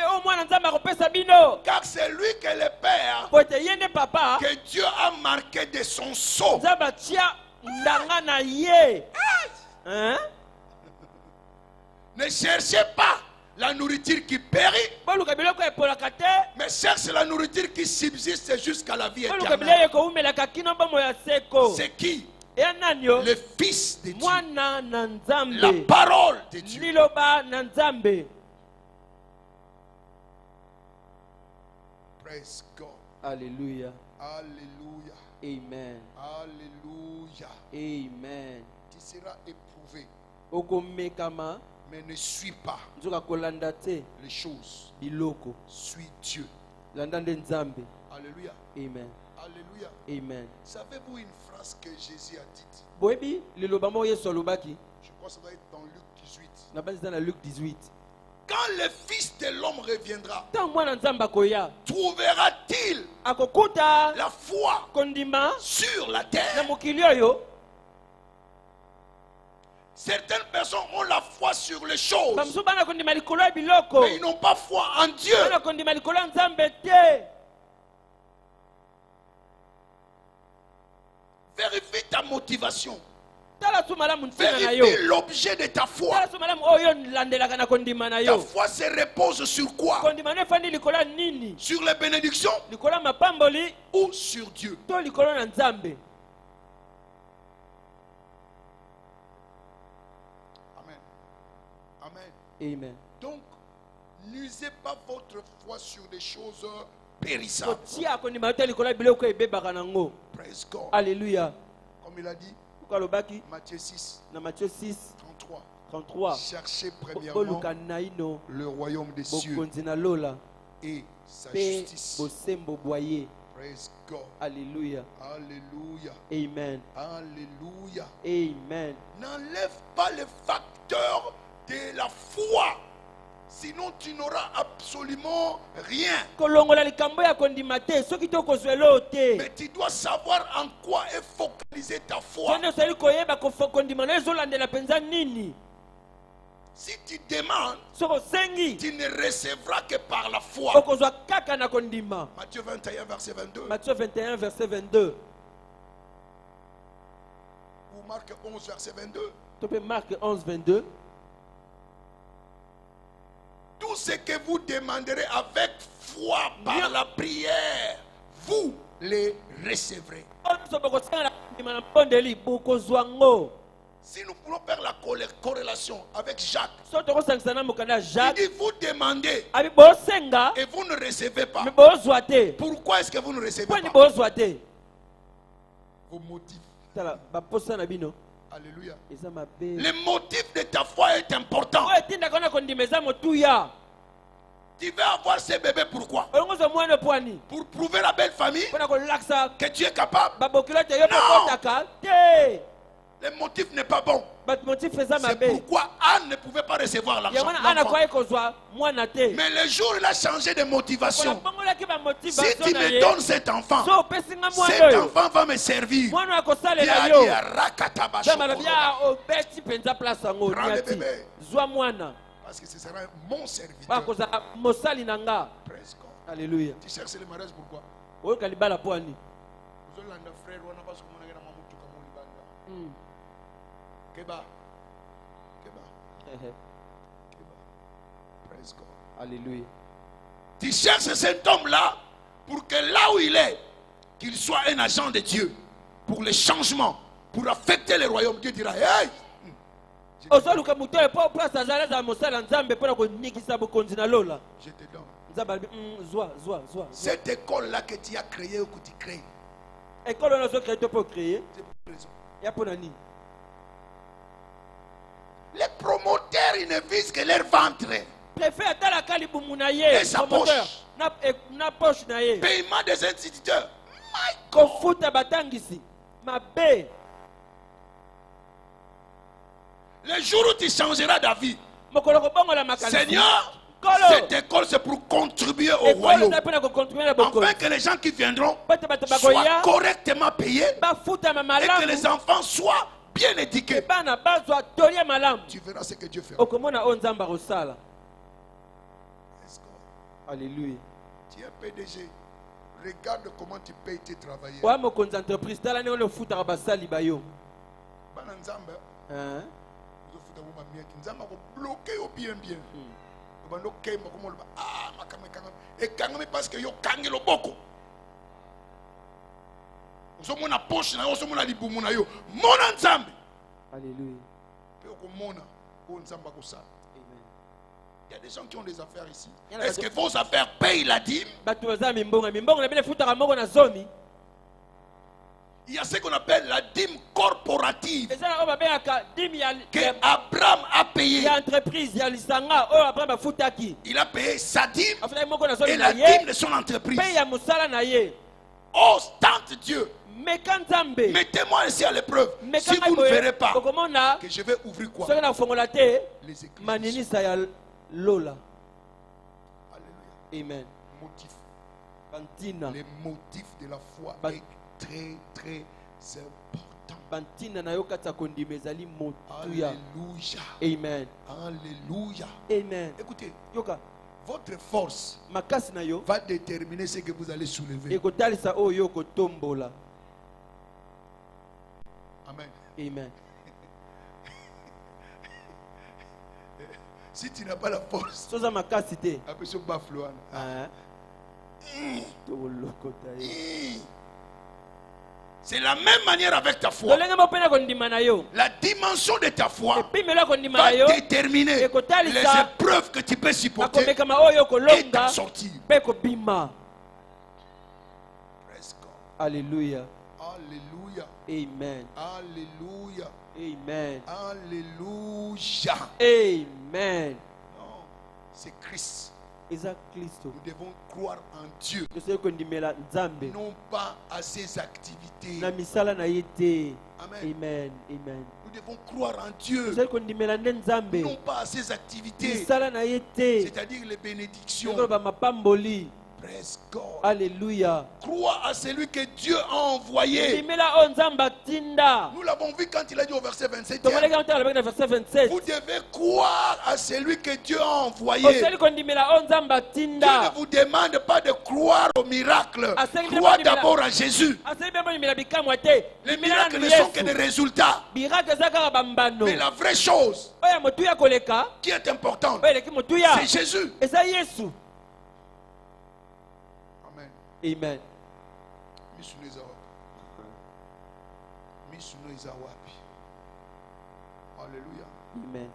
Car c'est lui que le Père, que Dieu a marqué de son sceau. Ne cherchez pas la nourriture qui périt, mais cherche la nourriture qui subsiste jusqu'à la vie éternelle. C'est qui? Le Fils de Dieu, la parole de Dieu. Praise God. Alléluia. Alléluia. Amen. Alléluia. Amen. Tu seras éprouvé, mais ne suis pas les choses. Suis Dieu. Alléluia. Amen. Alléluia. Amen. Savez-vous une phrase que Jésus a dite? Je crois que ça va être dans Luc 18. Quand le Fils de l'homme reviendra, trouvera-t-il la foi sur la terre? Certaines personnes ont la foi sur les choses, mais ils n'ont pas foi en Dieu. Vérifie ta motivation. Vérifie l'objet de ta foi. Ta foi se repose sur quoi? Sur les bénédictions ou sur Dieu? Amen. Donc, n'usez pas votre foi sur des choses périssables. Praise God. Alléluia. Comme il a dit, Matthieu 6, 33. Cherchez premièrement le royaume des cieux et sa justice. Praise God. Alléluia. Alléluia. Amen. Alléluia. Amen. N'enlève pas le facteur de la foi, sinon tu n'auras absolument rien. Mais tu dois savoir en quoi est focalisée ta foi. Si tu demandes, tu ne recevras que par la foi. Matthieu 21, verset 22. Ou Marc 11, verset 22. Tout ce que vous demanderez avec foi par la prière, vous les recevrez. Si nous voulons faire la corrélation avec Jacques, il dit vous demandez et vous ne recevez pas. Pourquoi est-ce que vous ne recevez pas? Vos motifs. Alléluia. Le motif de ta foi est important. Tu veux avoir ce bébé, pourquoi? Pour prouver la belle famille que tu es capable? Non. Le motif n'est pas bon. C'est pourquoi Anne ne pouvait pas recevoir l'argent. Mais le jour où il a changé de motivation, si tu me donnes cet enfant va me servir. Il a dit prends le bébé, parce que ce sera mon serviteur. Praise God. Alléluia. Tu cherches le mariage, pourquoi? Keba. Praise God. Alléluia. Tu cherches cet homme-là pour que là où il est, qu'il soit un agent de Dieu pour les changements, pour affecter le royaume. Dieu dira, hey! Je te donne. Cette école-là que tu as créée ou que tu crées, les promoteurs, ils ne visent que leur ventre et sa poche. Paiement des instituteurs. Le jour où tu changeras d'avis, Seigneur, cette école c'est pour contribuer au royaume, afin que les gens qui viendront soient correctement payés et que les enfants soient bien éduqués. Tu verras ce que Dieu fera. Alléluia. Tu es PDG. Regarde comment tu payes tes travailleurs. Parce que yo kangi lo boko. Osomona poche na yo, osomona libumu na yo. Mona nzambe. Alléluia. Pe okomona o nzamba ko sa. Il y a des gens qui ont des affaires ici. Est-ce que vos affaires payent la dîme? Il y a ce qu'on appelle la dîme corporative que Abraham a payé. Il a payé sa dîme et la dîme de son entreprise. Oh, tente Dieu, mettez-moi ici à l'épreuve. Si vous ne verrez pas que je vais ouvrir quoi? Les églises. Lola. Alléluia. Amen. Motif. Bantina. Les motifs de la foi est très très important. Bantina na yokata kondimezali motuya. Alléluia. Amen. Alléluia. Amen. Écoutez, yoka. Votre force makasi na yo va déterminer ce que vous allez soulever. Ekotalisa oyo kotombola. Amen. Amen. Si tu n'as pas la force, c'est la même manière avec ta foi. La dimension de ta foi va déterminer les épreuves que tu peux supporter et t'en sortir. Alléluia. Alléluia. Amen. Alléluia. Amen. Alléluia. Amen. Non, c'est Christ. Nous devons croire en Dieu, non pas à ses activités. Amen. Amen. Amen. Nous devons croire en Dieu, non pas à ses activités, c'est-à-dire les bénédictions. Praise God. Alléluia. Crois à celui que Dieu a envoyé. Nous l'avons vu quand il a dit au verset 27. Vous devez croire à celui que Dieu a envoyé. Dieu ne vous demande pas de croire au miracle. Crois d'abord à Jésus. Les miracles ne sont que des résultats. Mais la vraie chose qui est importante, c'est Jésus. Amen. Alléluia. Amen.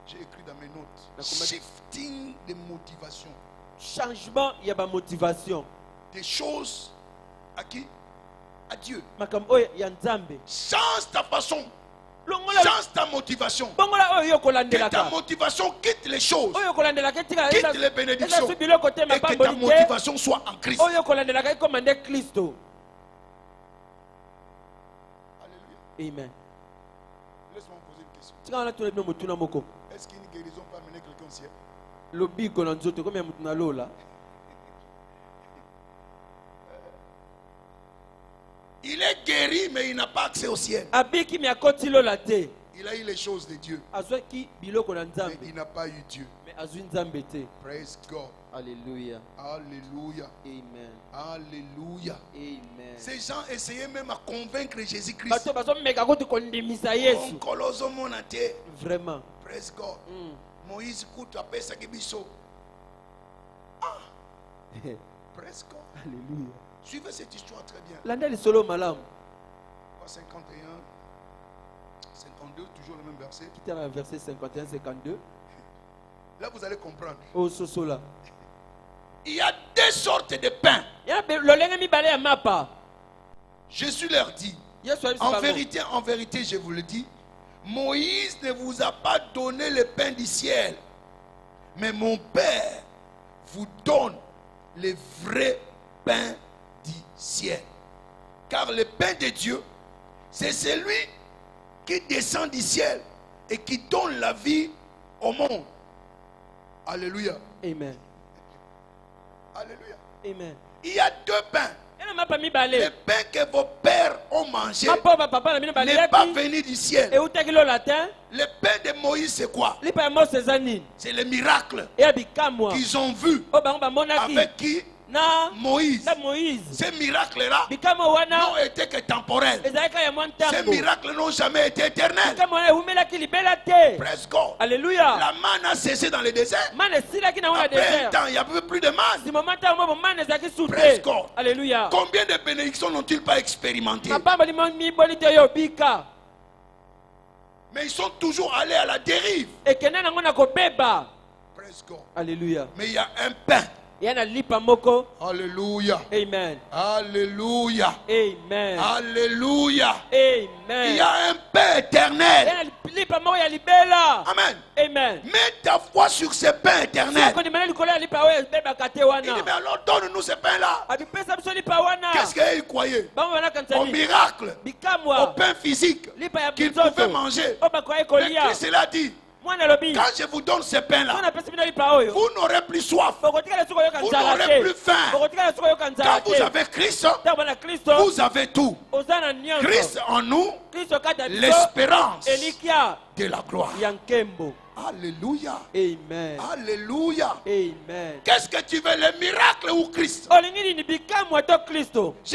J'ai écrit dans mes notes. Shifting de motivation. Changement, il y a ma motivation. Des choses à qui? À Dieu. Change ta façon. Change ta motivation. Que ta motivation quitte les choses, quitte les bénédictions, et que ta motivation soit en Christ. Alléluia. Amen. Laisse-moi me poser une question. Est-ce qu'une guérison peut amener quelqu'un au ciel? Il est guéri, mais il n'a pas accès au ciel. Il a eu les choses de Dieu, mais il n'a pas eu Dieu. Praise God. Alléluia. Alléluia. Amen. Alléluia. Amen. Ces gens essayaient même à convaincre Jésus-Christ. Vraiment. Praise God. Moïse coûte à Pesa Kibiso. Presque. Alléluia. Suivez cette histoire très bien. Landeli solo malam. 51, 52, toujours le même verset. Qui était verset 51, 52. Là, vous allez comprendre. Oh, sosola. Il y a deux sortes de pains. Jésus leur dit, en vérité, je vous le dis, Moïse ne vous a pas donné le pain du ciel, mais mon Père vous donne le vrai pain du ciel. Car le pain de Dieu, c'est celui qui descend du ciel et qui donne la vie au monde. Alléluia. Amen. Alléluia. Amen. Il y a deux pains. Le pain que vos pères ont mangé n'est pas venu du ciel. Le pain de Moïse, c'est quoi? C'est le miracle qu'ils ont vu avec qui? Moïse. Ces miracles-là n'ont été que temporels. Ces miracles n'ont jamais été éternels. Presque. Alléluia. La manne a cessé dans le désert. Après un temps, il n'y avait plus de manne. Presque. Alléluia. Combien de bénédictions n'ont-ils pas expérimenté? Mais ils sont toujours allés à la dérive. Presque. Alléluia. Mais il y a un pain. Alléluia. Amen. Alléluia. Amen. Alléluia. Amen. Il y a un pain éternel. Amen. Amen. Mets ta foi sur ce pain éternel. Il dit, mais alors donne-nous ce pain-là. Qu'est-ce qu'ils croyaient? Au miracle, au pain physique qu'ils pouvaient manger. Mais Christ l'a dit, quand je vous donne ce pain-là, vous n'aurez plus soif. Vous n'aurez plus faim. Quand vous avez Christ, vous avez tout. Christ en nous, l'espérance de la gloire. Alléluia. Amen. Alléluia. Amen. Qu'est-ce que tu veux, le miracle ou Christ? Je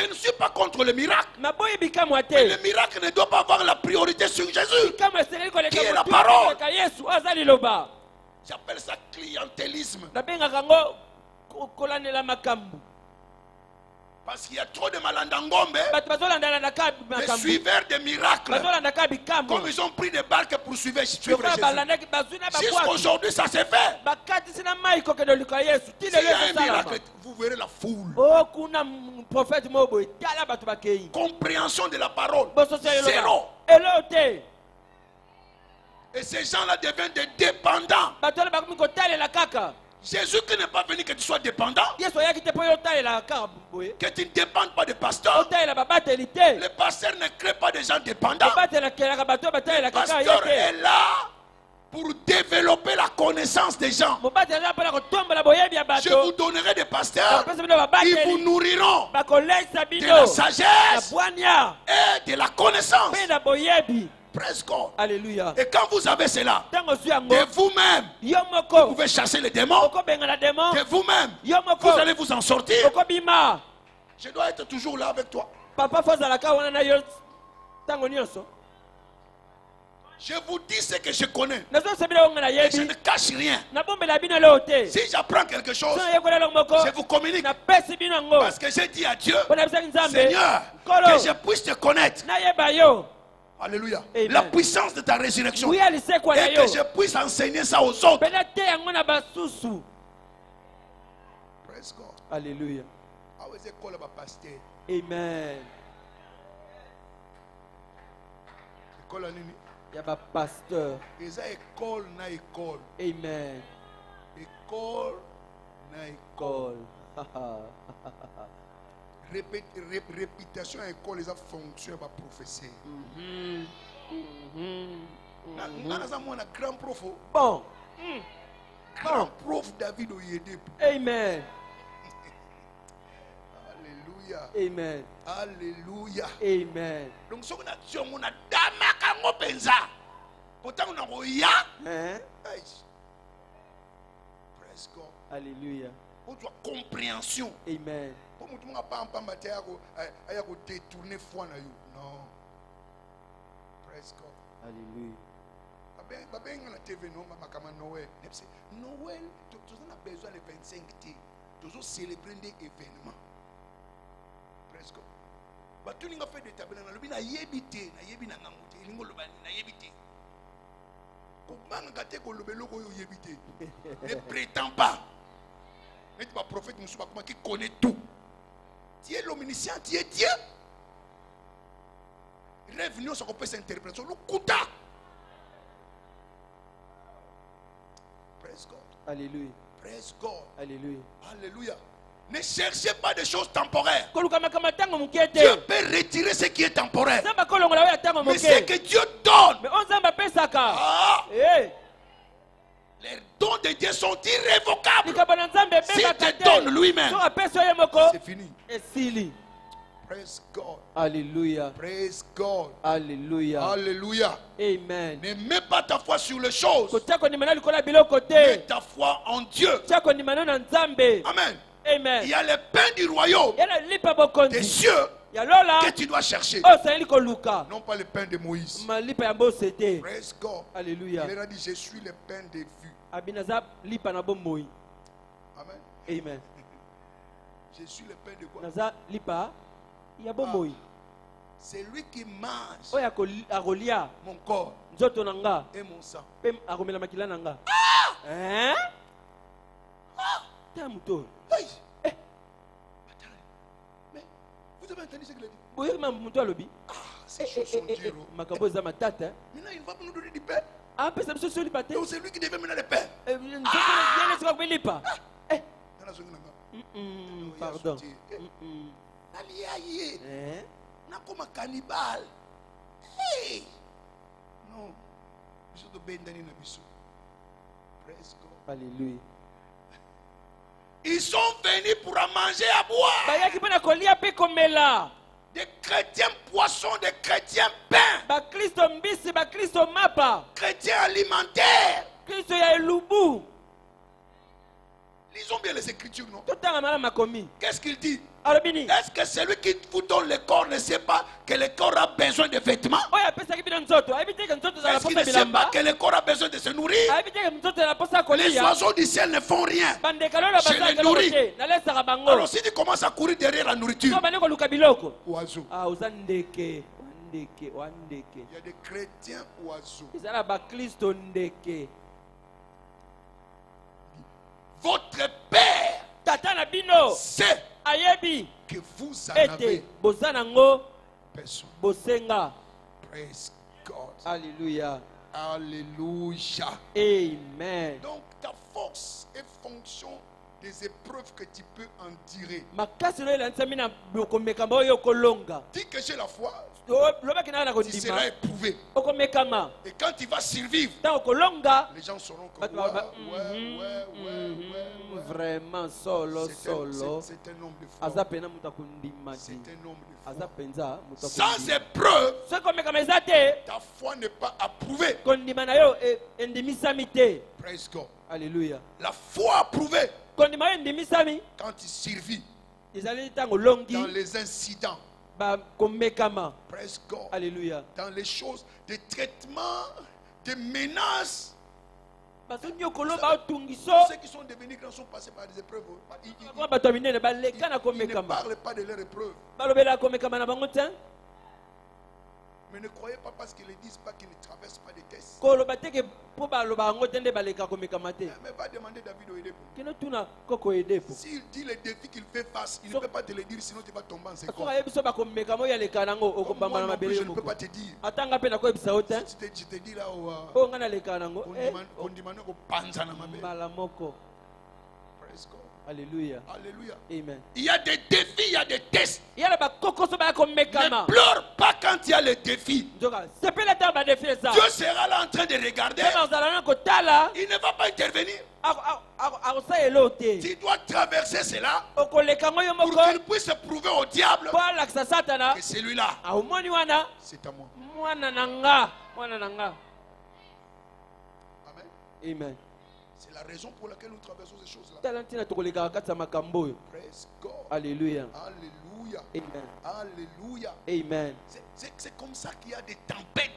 ne suis pas contre le miracle. Mais le miracle ne doit pas avoir la priorité sur Jésus, qui est la parole. J'appelle ça clientélisme. Parce qu'il y a trop de malandangombe, des suiveurs de miracles. Comme ils ont pris des barques pour suivre Jésus. Jusqu'aujourd'hui, ça s'est fait. S'il y a un miracle, vous verrez la foule. Compréhension de la parole, zéro. Et ces gens-là deviennent des dépendants. Jésus qui n'est pas venu que tu sois dépendant, que tu ne dépendes pas de pasteur. Le pasteur ne crée pas des gens dépendants. Le pasteur est là pour développer la connaissance des gens. Je vous donnerai des pasteurs qui vous nourriront de la sagesse et de la connaissance. Presque. Alléluia. Et quand vous avez cela, de vous-même, vous pouvez chasser les démons. De vous-même, vous allez vous en sortir. Je dois être toujours là avec toi. Je vous dis ce que je connais. Et je ne cache rien. Si j'apprends quelque chose, je vous communique. Parce que j'ai dit à Dieu, Seigneur, que je puisse te connaître. Alléluia. Amen. La puissance de ta résurrection. Et que je puisse enseigner ça aux autres. Praise God. Alléluia. Amen. Il y a un pasteur. Amen. École. Répétition à l'école, les fonctions par professeur. Grand prof. Bon. Grand prof David Oyede. Amen. Alléluia. Amen. Alléluia. Amen. Donc ce qu'on a dit, on a damaka penza. Pourtant on a roya. Praise God. Alléluia. On doit compréhension. Amen. Pour nous détourner foi na yo. Non. Praise God. Alléluia. Noël. Noël, tu as besoin le 25 t. Toujours célébrer des événements. Presque. Bah tout le monde fait des tableaux. Na yebité, na yebi na ngamuté, lingo lobani na yebité. Comment ngate ko lobelo ko yebité? Ne prétend pas. N'est pas prophète Moussouba qui connaît tout. Tu es l'omniscient, tu es Dieu. Rêve nous ça peut s'interpréter le kuta. Praise God. Alléluia. Praise God. Alléluia. Alléluia. Ne cherchez pas des choses temporaires. Dieu Dieu peut retirer ce qui est temporaire. Mais ce que Dieu donne, les dons de Dieu sont irrévocables. S'il te donne lui-même, c'est fini. Praise God. Alléluia. Praise God. Alléluia. Alléluia. Amen. Ne mets pas ta foi sur les choses. Mets Mets ta foi en Dieu. Amen. Amen. Il y a les pains du royaume des cieux que tu dois chercher. Non pas le pain de Moïse. Praise God. Alléluia. Il a dit, je suis le pain de vue. Amen. Amen. Je suis le pain de quoi? C'est lui qui mange mon corps et mon sang. Hey. Mais vous avez entendu ce qu'il a dit? Ces choses sont dures. Maintenant il va nous donner du pain. Donc c'est lui qui devait mener le pain. Pardon. Comme un cannibale. Hey. Non. Praise God. Alléluia. Ils sont venus pour manger à boire. Des chrétiens poissons, des chrétiens pains. Chrétiens alimentaires. Lisons bien les Écritures, non? Qu'est-ce qu'il dit? Est-ce que celui qui vous donne le corps ne sait pas que le corps a besoin de vêtements? Est-ce qu'il ne sait pas que le corps a besoin de se nourrir? Les oiseaux du ciel ne font rien. Je les nourris. Alors si tu commences à courir derrière la nourriture, oiseau. Il y a des chrétiens oiseaux. Votre Père sait que vous en avez besoin. Praise God. Alléluia. Alléluia. Amen. Donc ta force est fonction des épreuves que tu peux en tirer. Dis que j'ai la foi, tu seras éprouvé. Et quand tu vas survivre, les gens sauront que vraiment solo. c'est un homme de foi. C'est un homme de foi. Sans épreuve, ta foi n'est pas approuvée. Praise God. Alléluia. La foi approuvée quand tu survis dans les incidents. Praise God. Alléluia. Dans les choses, des traitements, des menaces. Ceux qui sont devenus grands sont passés par des épreuves. Ils ne parlent pas de leurs épreuves. Mais ne croyez pas parce qu'ils ne disent pas qu'ils ne traversent pas des tests. Mais va demander David au aider. S'il dit les défis qu'il fait face, il ne peut pas te le dire, sinon tu vas tomber en seconde. Moi non plus, je ne peux pas te dire. Si je te dis là, on demande au panzana. Praise God. Alléluia. Alléluia. Amen. Il y a des défis, il y a des tests. Ne pleure pas quand il y a les défis. Dieu sera là en train de regarder. Il ne va pas intervenir. Tu dois traverser cela pour qu'il puisse prouver au diable que celui-là, c'est à moi. Amen. C'est la raison pour laquelle nous traversons ces choses-là. Praise God. Alléluia. Alléluia. Amen. Alléluia. Amen. C'est comme ça qu'il y a des tempêtes.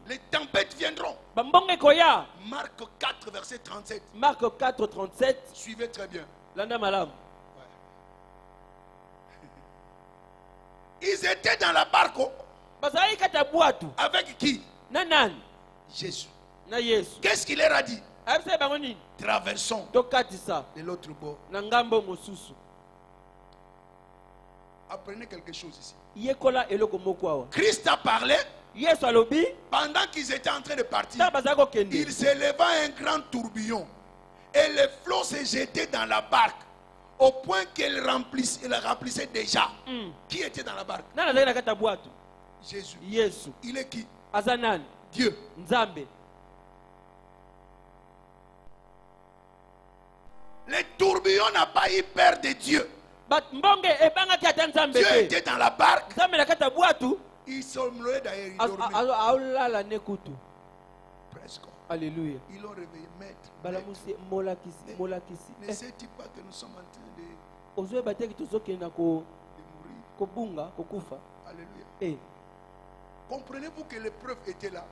Les tempêtes viendront. Marc 4, verset 37. Marc 4, 37. Suivez très bien. Ouais. Ils étaient dans la barque. Avec qui? Jésus. Qu'est-ce qu'il leur a dit? Traversons de l'autre bord. Apprenez quelque chose ici. Christ a parlé. Pendant qu'ils étaient en train de partir, il s'éleva un grand tourbillon et les flots se jetaient dans la barque au point qu'elle remplissait déjà. Qui était dans la barque? Jésus. Il est qui? Dieu. Le tourbillon n'a pas eu peur de Dieu. Dieu était dans la barque. Il somnolait derrière, il dormait. Presque. Alléluia. Ils l'ont réveillé, maître. Ne sais-tu pas que nous sommes en train de mourir? Alléluia. Comprenez-vous que l'épreuve était là?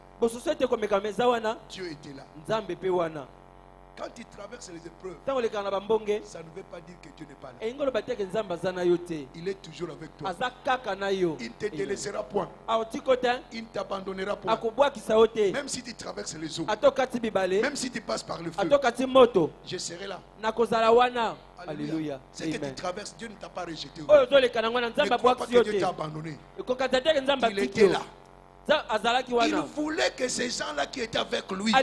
Dieu était là. Quand il traverse les épreuves, ça ne veut pas dire que Dieu n'est pas là. Il est toujours avec toi. Il ne te délaissera point. Il ne t'abandonnera point. Même si tu traverses les eaux, même si tu passes par le feu, je serai là. Alléluia. Ce que tu traverses, Dieu ne t'a pas rejeté. Ne crois pas que Dieu t'a abandonné. Il était là. Il voulait que ces gens-là qui étaient avec lui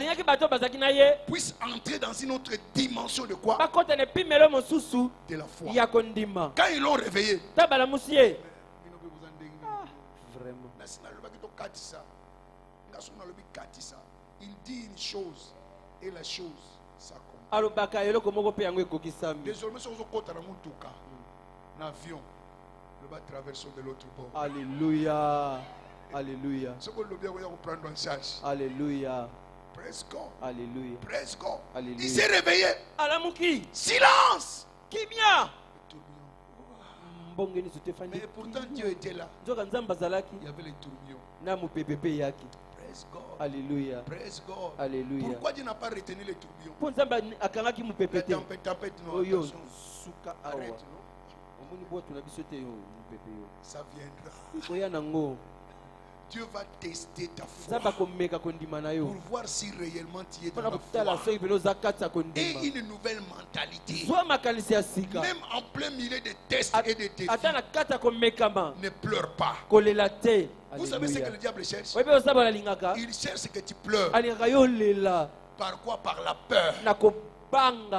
puissent entrer dans une autre dimension de quoi? De la foi. Quand ils l'ont réveillé, vraiment. il dit une chose et la chose s'accomplit. Désormais, si on côté dans l'avion, nous va traverser de l'autre bord. Alléluia. Alléluia. Alléluia. Praise God. Alléluia. Praise God. Alléluia. Il s'est réveillé. Alamuki. Silence. Kimia. Mais pourtant Dieu était là. Il y avait les tourbillons. Praise God. Alléluia. Praise God. Alléluia. Pourquoi Dieu n'a pas retenu les tourbillons? La tempête, non. Attention. Arrête, non? Ça viendra. Dieu va tester ta foi pour voir si réellement tu es dans la foi et une nouvelle mentalité. Même en plein milieu de tests et de défis, ne pleure pas. Vous savez ce que le diable cherche? Il cherche que tu pleures. Par quoi? Par la peur.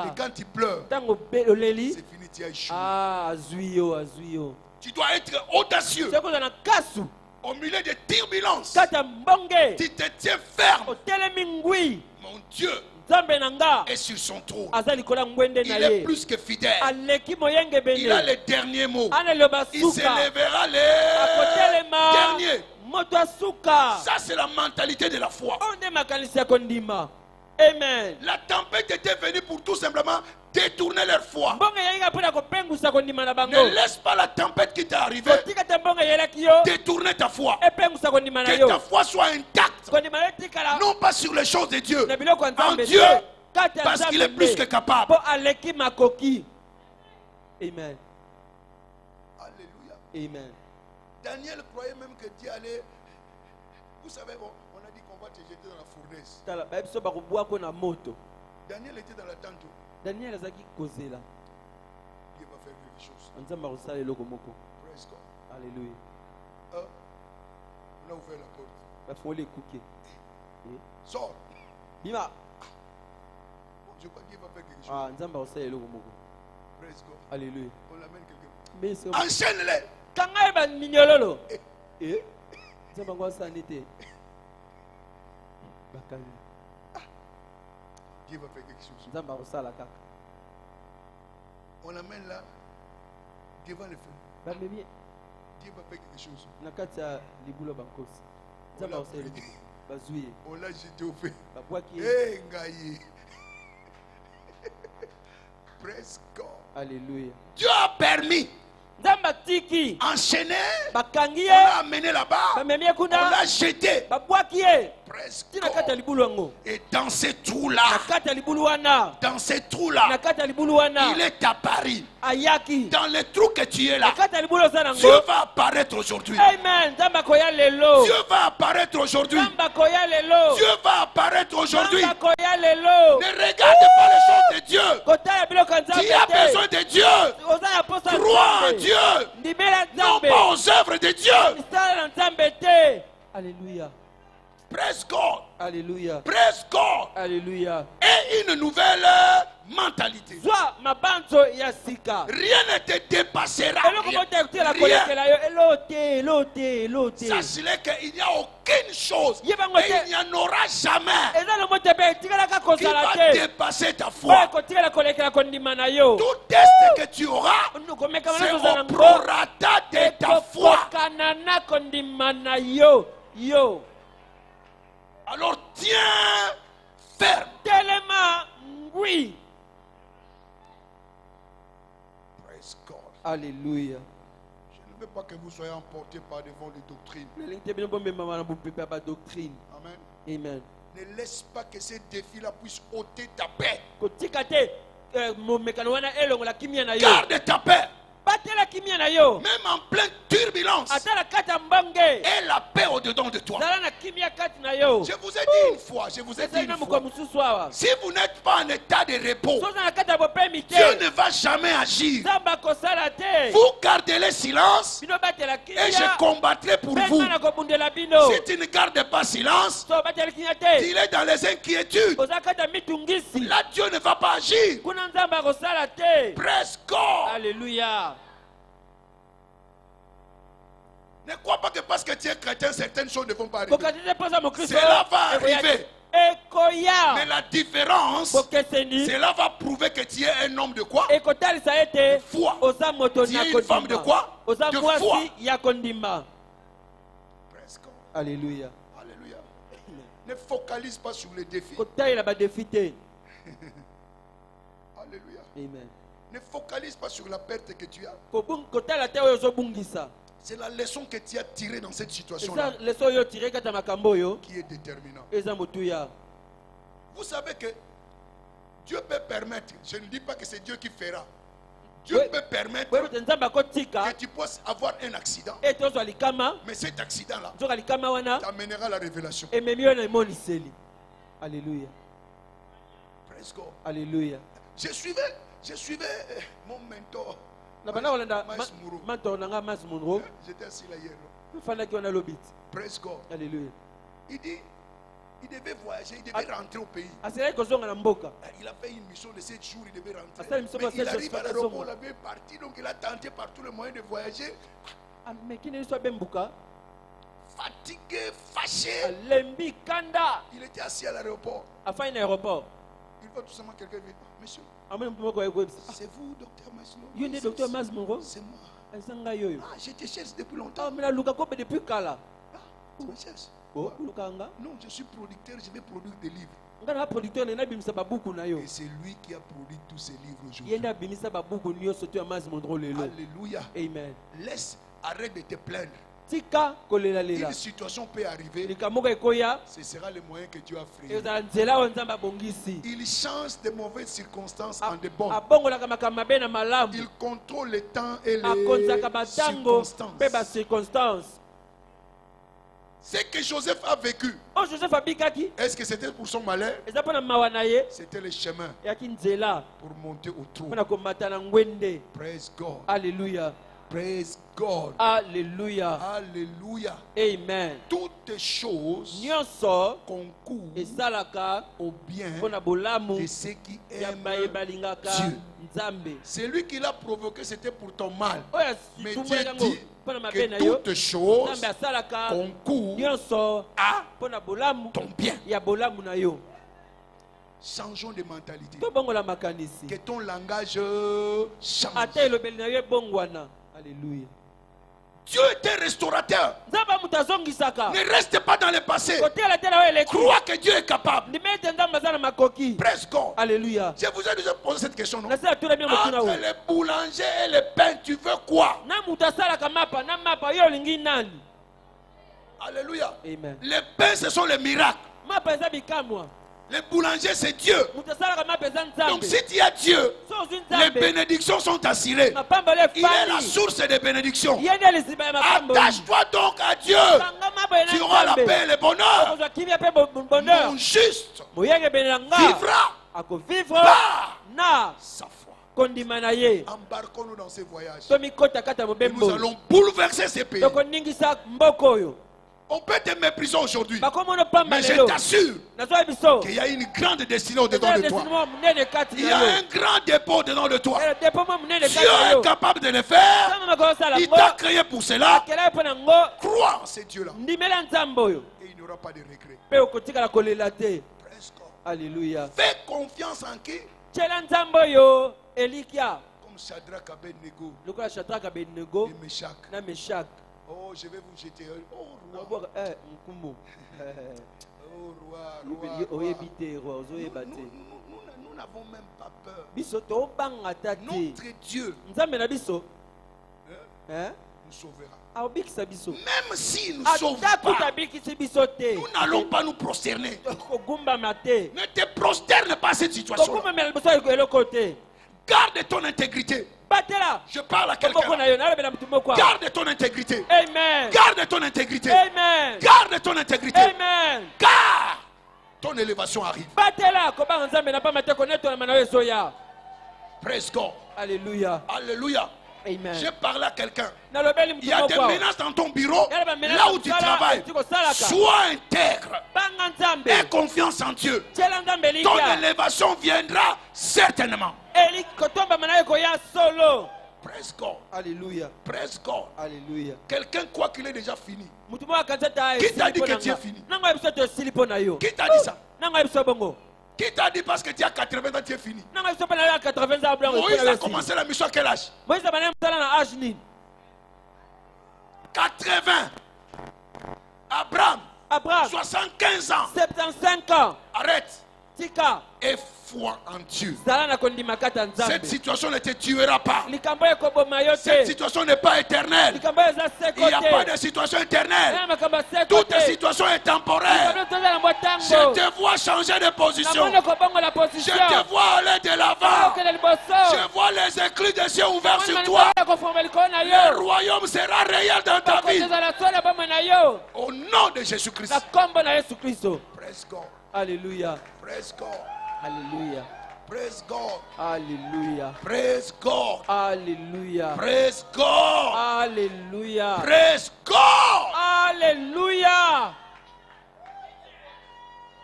Et quand tu pleures, c'est fini, tu as échoué. Tu dois être audacieux. Au milieu des turbulences, tu te tiens ferme. Mon Dieu est sur son trône. Il est plus que fidèle. Il a les derniers mots. Il s'élèvera les derniers. Ça, c'est la mentalité de la foi. Amen. La tempête était venue pour tout simplement détourner leur foi. Ne laisse pas la tempête qui t'est arrivée détourner ta foi. Que ta foi soit intacte. Non pas sur les choses de Dieu. En Dieu. Parce qu'il est plus que capable. Amen. Alléluia. Amen. Daniel croyait même que Dieu allait. Vous savez, on a dit qu'on va te jeter dans la fournaise. Daniel était dans la tente. Daniel azaki kozela. Dieu va faire quelque chose. Nzamba kosala eloko moko. Praise God. Alléluia. On a ouvert la porte. Il faut l'écouter. Sors. Bima. Je crois que Dieu va faire quelque chose. Ah, Nzamba kosala eloko moko. Praise God. Alléluia. On l'amène quelqu'un. Mais enchaîne-les. Kanga ba minyololo. Nzamba kosala nete. Bakanga. Dieu va faire quelque chose. On l'amène là, devant le feu. Dieu va faire quelque chose. On l'a jeté au feu. Eh, Ngaïe. Praise God. Alléluia. Dieu a permis. Enchaîné, on l'a amené là-bas, on l'a jeté. Presque. Et dans ces trous-là, il est apparu. Dans les trous que tu es là, Dieu va apparaître aujourd'hui. Amen. Dieu va apparaître aujourd'hui. Dieu va apparaître aujourd'hui. Ne regarde pas les choses de Dieu. Tu as besoin de Dieu. Crois en Dieu. Non pas aux œuvres de Dieu. Alléluia. Praise God. Alléluia. Praise God. Alléluia. Et une nouvelle mentalité. Rien ne te dépassera. Sache-le qu'il n'y a aucune chose et il n'y en aura jamais qui va dépasser ta foi. Tout test que tu auras, c'est au prorata de ta foi. Alors tiens ferme. Oui. Praise God. Alléluia. Je ne veux pas que vous soyez emportés par devant les doctrines. Amen. Amen. Ne laisse pas que ces défis-là puissent ôter ta paix. Garde ta paix. Même en pleine turbulence. Et la paix au-dedans de toi. Je vous ai dit une fois, si vous n'êtes pas en état de repos, Dieu ne va jamais agir. Vous gardez le silence et je combattrai pour vous. Si tu ne gardes pas silence, il est dans les inquiétudes. Là, Dieu ne va pas agir. Praise God. Alléluia. Ne crois pas que parce que tu es chrétien, certaines choses ne vont pas arriver. Cela va arriver. Mais la différence, cela va prouver que tu es un homme de quoi? De foi. Tu es une femme de quoi? De foi. Presque. Alléluia. Alléluia. Ne focalise pas sur les défis. Alléluia. Amen. Ne focalise pas sur la perte que tu as. C'est la leçon que tu as tirée dans cette situation-là qui est déterminante. Vous savez que Dieu peut permettre, je ne dis pas que c'est Dieu qui fera, Dieu peut permettre que tu puisses avoir un accident, mais cet accident-là t'amènera à la révélation. Alléluia. Praise God. Alléluia. Je suivais mon mentor. J'étais assis là hier. Praise God. Alléluia. Il dit, il devait voyager, il devait rentrer au pays. Il a fait une mission de 7 jours, il devait rentrer. Mais il arrive à l'aéroport, il avait parti, donc il a tenté par tous les moyens de voyager. Fatigué, fâché. Il était assis à l'aéroport. Il voit tout simplement quelqu'un venir. Monsieur, c'est vous, docteur Maslow? C'est moi. Ah, je te cherche depuis longtemps. Tu me cherches? Non, je suis producteur, je vais produire des livres. Et c'est lui qui a produit tous ces livres aujourd'hui. Alléluia. Amen. Arrête de te plaindre. Une situation peut arriver, ce sera le moyen que Dieu a frayé. Il change de mauvaises circonstances en de bonnes. Il contrôle le temps et les circonstances. Ce que Joseph a vécu, est-ce que c'était pour son malheur? C'était le chemin pour monter au trône. Praise God. Alléluia. Praise God. Alléluia. Alléluia. Amen. Toutes choses concourent au bien de ceux qui aiment Dieu. C'est lui qui l'a provoqué, c'était pour ton mal. Mais Dieu dit que toutes choses concourent à ton bien. Changeons de mentalité. Que ton langage change. Alléluia. Dieu est un restaurateur. Ne reste pas dans le passé. Crois que Dieu est capable. Praise God. Alléluia. Je vous ai déjà posé cette question, non? Entre les boulangers et les pains, tu veux quoi? Alléluia. Amen. Les pains, ce sont les miracles. Les boulangers, c'est Dieu. Donc si tu as Dieu, les bénédictions sont assurées. Il est la source des bénédictions. Attache-toi donc à Dieu. Tu auras la paix et le bonheur. Mon juste vivra par sa foi. Embarquons-nous dans ces voyages. Et nous allons bouleverser ces pays. On peut te mépriser aujourd'hui, mais je t'assure qu'il y a une grande destinée au-dedans de toi. Il y a un grand dépôt au-dedans de toi. Dieu est capable de le faire. Il t'a créé pour cela. Crois en ce Dieu-là. Et il n'y aura pas de regret. Alléluia. Fais confiance en qui? Comme Shadrach, Abednego et Meshach. Oh, je vais vous jeter. Oh, roi. Oh, roi. Nous n'avons même pas peur. Notre Dieu nous sauvera. Même si nous ne sauvons pas, nous n'allons pas nous prosterner. Ne te prosterne pas à cette situation. Garde ton intégrité. Je parle à quelqu'un. Garde ton intégrité. Amen. Garde ton intégrité. Amen. Garde ton intégrité. Amen. Car ton élévation arrive. Praise God. Alléluia. Alléluia. Amen. Je parle à quelqu'un. Il y a des menaces dans ton bureau, là où tu travailles. Sois intègre. Aie confiance en Dieu. Ton élévation viendra certainement. Praise God. Alléluia. Praise God. Alléluia. Quelqu'un croit qu'il est déjà fini. Qui t'a dit que tu es fini? Qui t'a dit ça? Qui t'a dit parce que tu as 80 ans, tu es fini? Moïse a commencé la mission à quel âge? 80. Abraham. 75 ans. 75 ans. Arrête. Tika. Et foi en Dieu. Cette situation ne te tuera pas. Cette situation n'est pas éternelle. Il n'y a pas de situation éternelle. Toute situation est temporaire. Je te vois changer de position. Je te vois aller de l'avant. Je vois les éclats des cieux ouverts sur toi. Le royaume sera réel dans ta vie. Au nom de Jésus-Christ. Praise God. Alléluia. Praise God. Alléluia. Praise God. Alléluia. Praise God. Alléluia. Praise God. Alléluia. Praise God. Alléluia.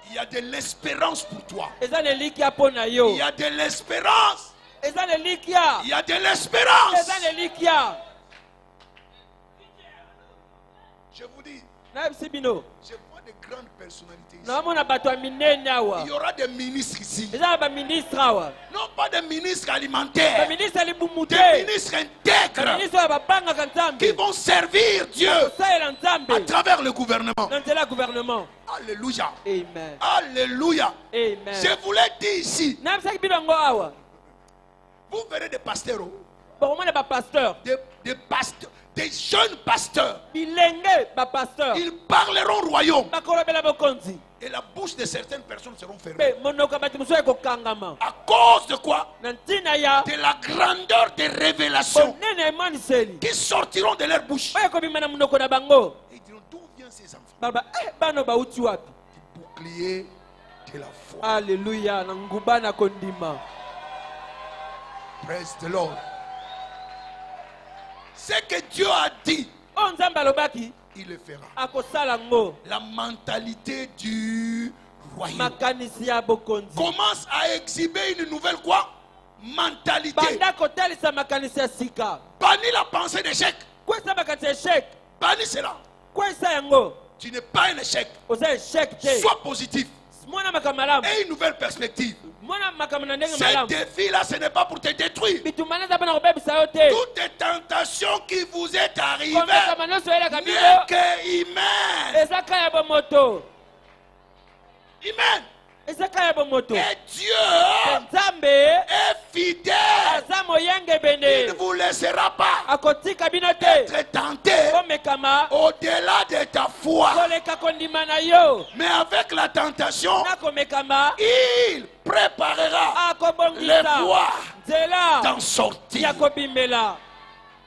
Il y a de l'espérance pour toi. Il y a de l'espérance. Il y a de l'espérance. Je vous dis. Je vois de grandes personnalités ici. Il y aura des ministres ici. Non pas des ministres alimentaires. Des ministres intègres qui vont servir Dieu à travers le gouvernement. Alléluia. Amen. Alléluia. Amen. Je vous l'ai dit ici. Vous verrez des pasteurs. Des pasteurs. Des jeunes pasteurs. Ils parleront royaume. Et la bouche de certaines personnes seront fermées. À cause de quoi? De la grandeur des révélations qui sortiront de leur bouche. Et ils diront, d'où viennent ces enfants? Du bouclier de la foi. Alléluia. Praise the Lord. Ce que Dieu a dit, il le fera. La mentalité du royaume commence à exhiber une nouvelle quoi? Mentalité. Bannis la pensée d'échec. Bannis cela. Tu n'es pas un échec. Sois positif. et une nouvelle perspective. Ces défis-là, ce n'est pas pour te détruire. Toutes les tentations qui vous est arrivées n'est que humaine. Amen. Et Dieu est fidèle. Il ne vous laissera pas être tenté au-delà de ta foi. Mais avec la tentation, il préparera les voies d'en sortir.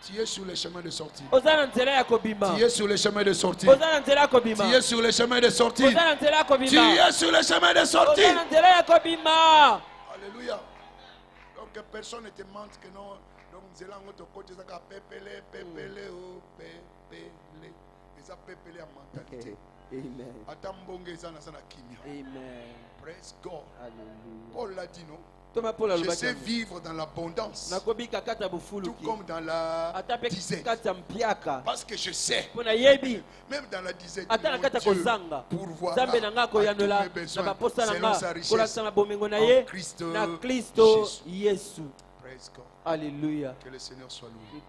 Tu es sur le chemin de sortie. Tu es sur le chemin de sortie. Tu es sur le chemin de sortie. Tu es sur le chemin de sortie. Alléluia. Donc personne ne te mente que non. Donc nous allons notre côté ça va pépélé, et ça pépélé en mentalité. Amen. Atambonge ça na sana kimia. Amen. Praise God. Alléluia. Paul l'a dit non. Je sais vivre dans l'abondance, tout comme dans la disette. Parce que je sais, même dans la disette, Dieu pourvoira à tous mes besoins selon sa richesse en Christ Jésus. Praise God. Alléluia. Que le Seigneur soit loué.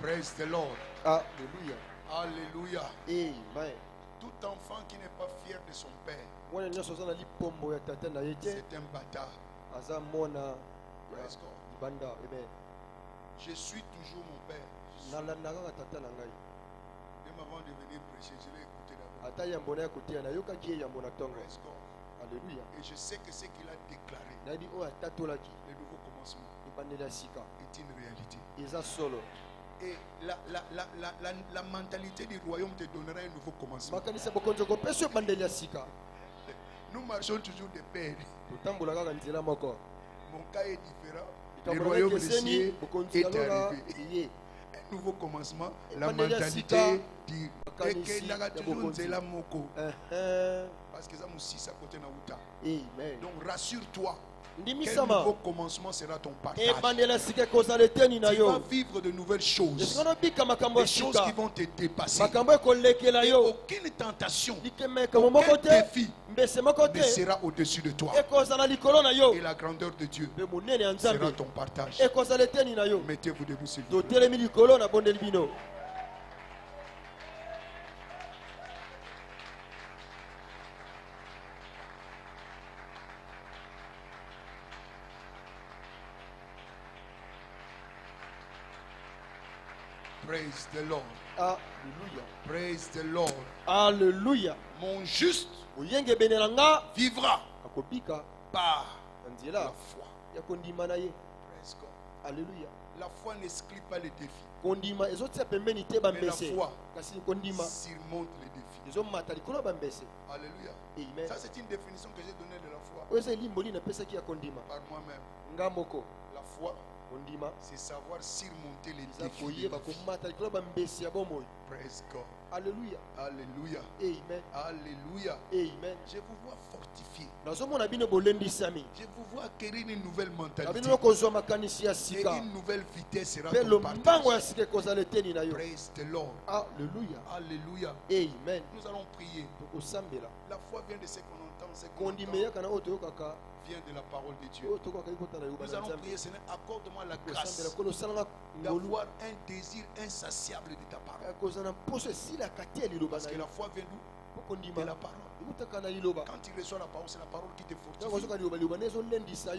Praise the Lord. Alléluia. Alléluia. Amen. Tout enfant qui n'est pas fier de son père, c'est un bâtard. Praise God. Je suis toujours mon père. Même avant de venir prêcher, je l'ai écouté d'abord. Praise God. Alléluia. Et je sais que ce qu'il a déclaré, le nouveau commencement, est une réalité. Et la mentalité du royaume te donnera un nouveau commencement. Nous marchons toujours de pair. Mon cas est différent. Le royaume des cieux est arrivé. Un nouveau commencement. La mentalité du parce que ça nous à côté de donc rassure-toi. Quel nouveau commencement sera ton partage? Tu vas vivre de nouvelles choses. Des choses qui vont te dépasser. Et aucune tentation, aucun défi ne sera au-dessus de toi. Et la grandeur de Dieu sera ton partage. Mettez-vous debout s'il vous plaît. Praise the Lord. Alléluia. Praise the Lord. Alléluia. Mon juste vivra par la foi. Praise God. Alléluia. La foi n'exclut pas les défis. Mais la foi surmonte les défis. Alléluia. Amen. Ça c'est une définition que j'ai donnée de la foi. Par moi-même. La foi, c'est savoir surmonter les défis. Praise God. Alléluia. Alléluia. Amen. Alléluia. Amen. Je vous vois fortifié. Je vous vois acquérir une nouvelle mentalité. Et une nouvelle vitesse sera ton partage. Praise the Lord. Alléluia. Alléluia. Amen. Nous allons prier. La foi vient de ce qu'on entend, vient de la parole de Dieu. Nous allons prier, Seigneur, accorde-moi la grâce d'avoir un désir insatiable de ta parole. Parce que la foi vient d'où? De la parole. Quand tu reçois la parole, c'est la parole qui te fortifie.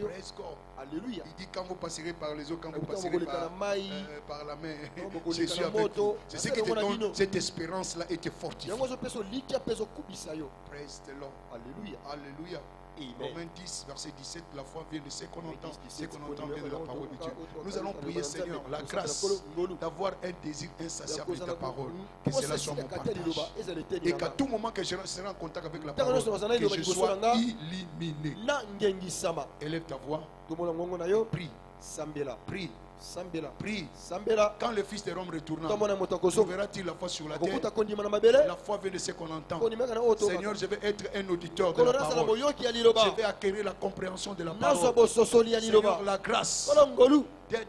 Praise God. Alléluia. Il dit quand vous passerez par les eaux, quand vous passerez par la main, je suis avec vous. C'est ce qui te donne cette espérance-là et te fortifie. Praise the Lord. Alléluia. Alléluia. Romains 10, verset 17, la foi vient de ce qu'on entend. Ce qu'on entend vient de la parole de Dieu. Nous allons prier, Seigneur, la grâce d'avoir un désir insatiable de ta parole. Que cela soit mon partage. Et qu'à tout moment que je serai en contact avec la parole, que je sois illuminé. Élève ta voix. Prie. Prie. Prie. Quand le fils de l'homme retourna, verra-t-il la foi sur la terre? La foi vient de ce qu'on entend. Seigneur, je vais être un auditeur de la parole. Je vais acquérir la compréhension de la parole. Seigneur, la grâce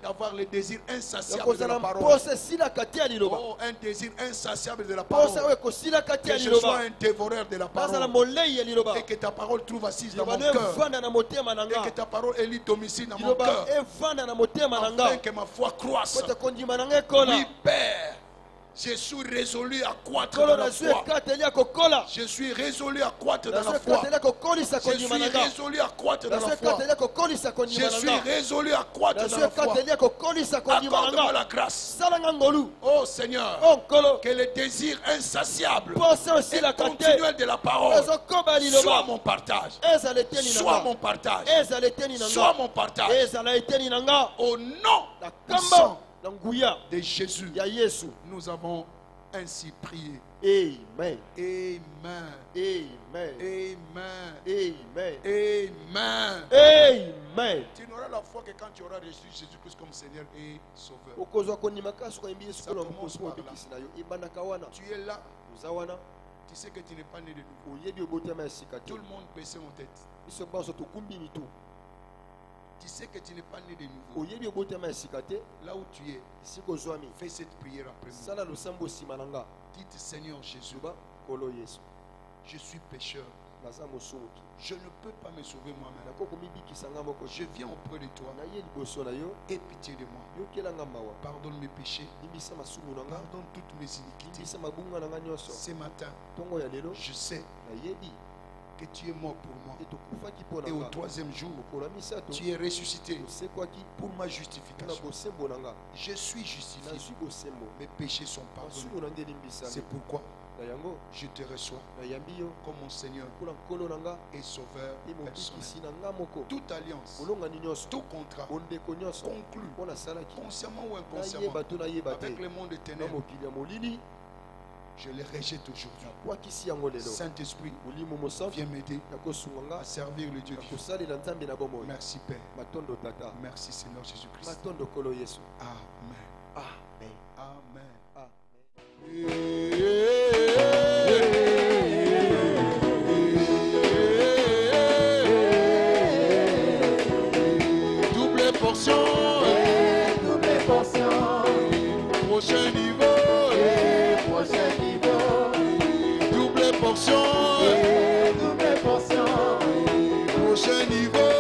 d'avoir le désir insatiable de la parole. Oh, un désir insatiable de la parole. Que je sois un dévoreur de la parole. Et que ta parole trouve assise dans mon cœur. Et que ta parole élit domicile dans mon cœur. Afin que ma foi croisse. Oui, Père. Je suis résolu à croître dans la foi. Je suis résolu à croître dans la foi. Je suis résolu à croître dans la foi. Je suis résolu à croître dans la foi. Accorde-moi la grâce. Oh Seigneur, que le désir insatiable et continuel de la parole soit mon partage. Soit mon partage. Soit mon partage. Au nom puissant de Jésus, nous avons ainsi prié. Amen. Amen. Amen. Amen. Amen. Amen. Amen. Tu n'auras la foi que quand tu auras reçu Jésus-Christ comme Seigneur et Sauveur. Tu es là. Tu sais que tu n'es pas né de nouveau. Tout le monde baisse en tête. Tu sais que tu n'es pas né de nouveau. Là où tu es, fais cette prière après moi. Dites Seigneur Jésus, je suis pécheur. Je ne peux pas me sauver moi-même. Je viens auprès de toi. Aie pitié de moi. Pardonne mes péchés. Pardonne toutes mes iniquités. Ce matin, je sais que tu es mort pour moi. Et au troisième jour, tu es ressuscité pour ma justification. Je suis justifié. Mes péchés sont pardonnés. C'est pourquoi je te reçois comme mon Seigneur et Sauveur personnel. Toute alliance, tout contrat conclu, consciemment ou inconsciemment, avec le monde des ténèbres, je les rejette aujourd'hui. Saint-Esprit, viens m'aider à servir le Dieu vivant. Merci Père. Merci Seigneur Jésus-Christ. Amen. Amen. Double portion. Double portion. Prochain niveau. Double portion, prochain niveau,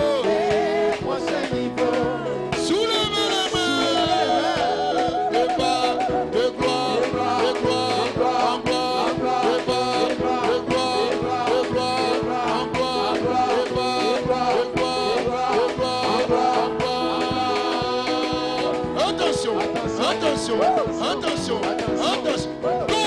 soulevez les mains, de bas, de gloire, en gloire, de bas, de gloire, en gloire, de bas, de gloire, en gloire. Attention, attention, attention, attention.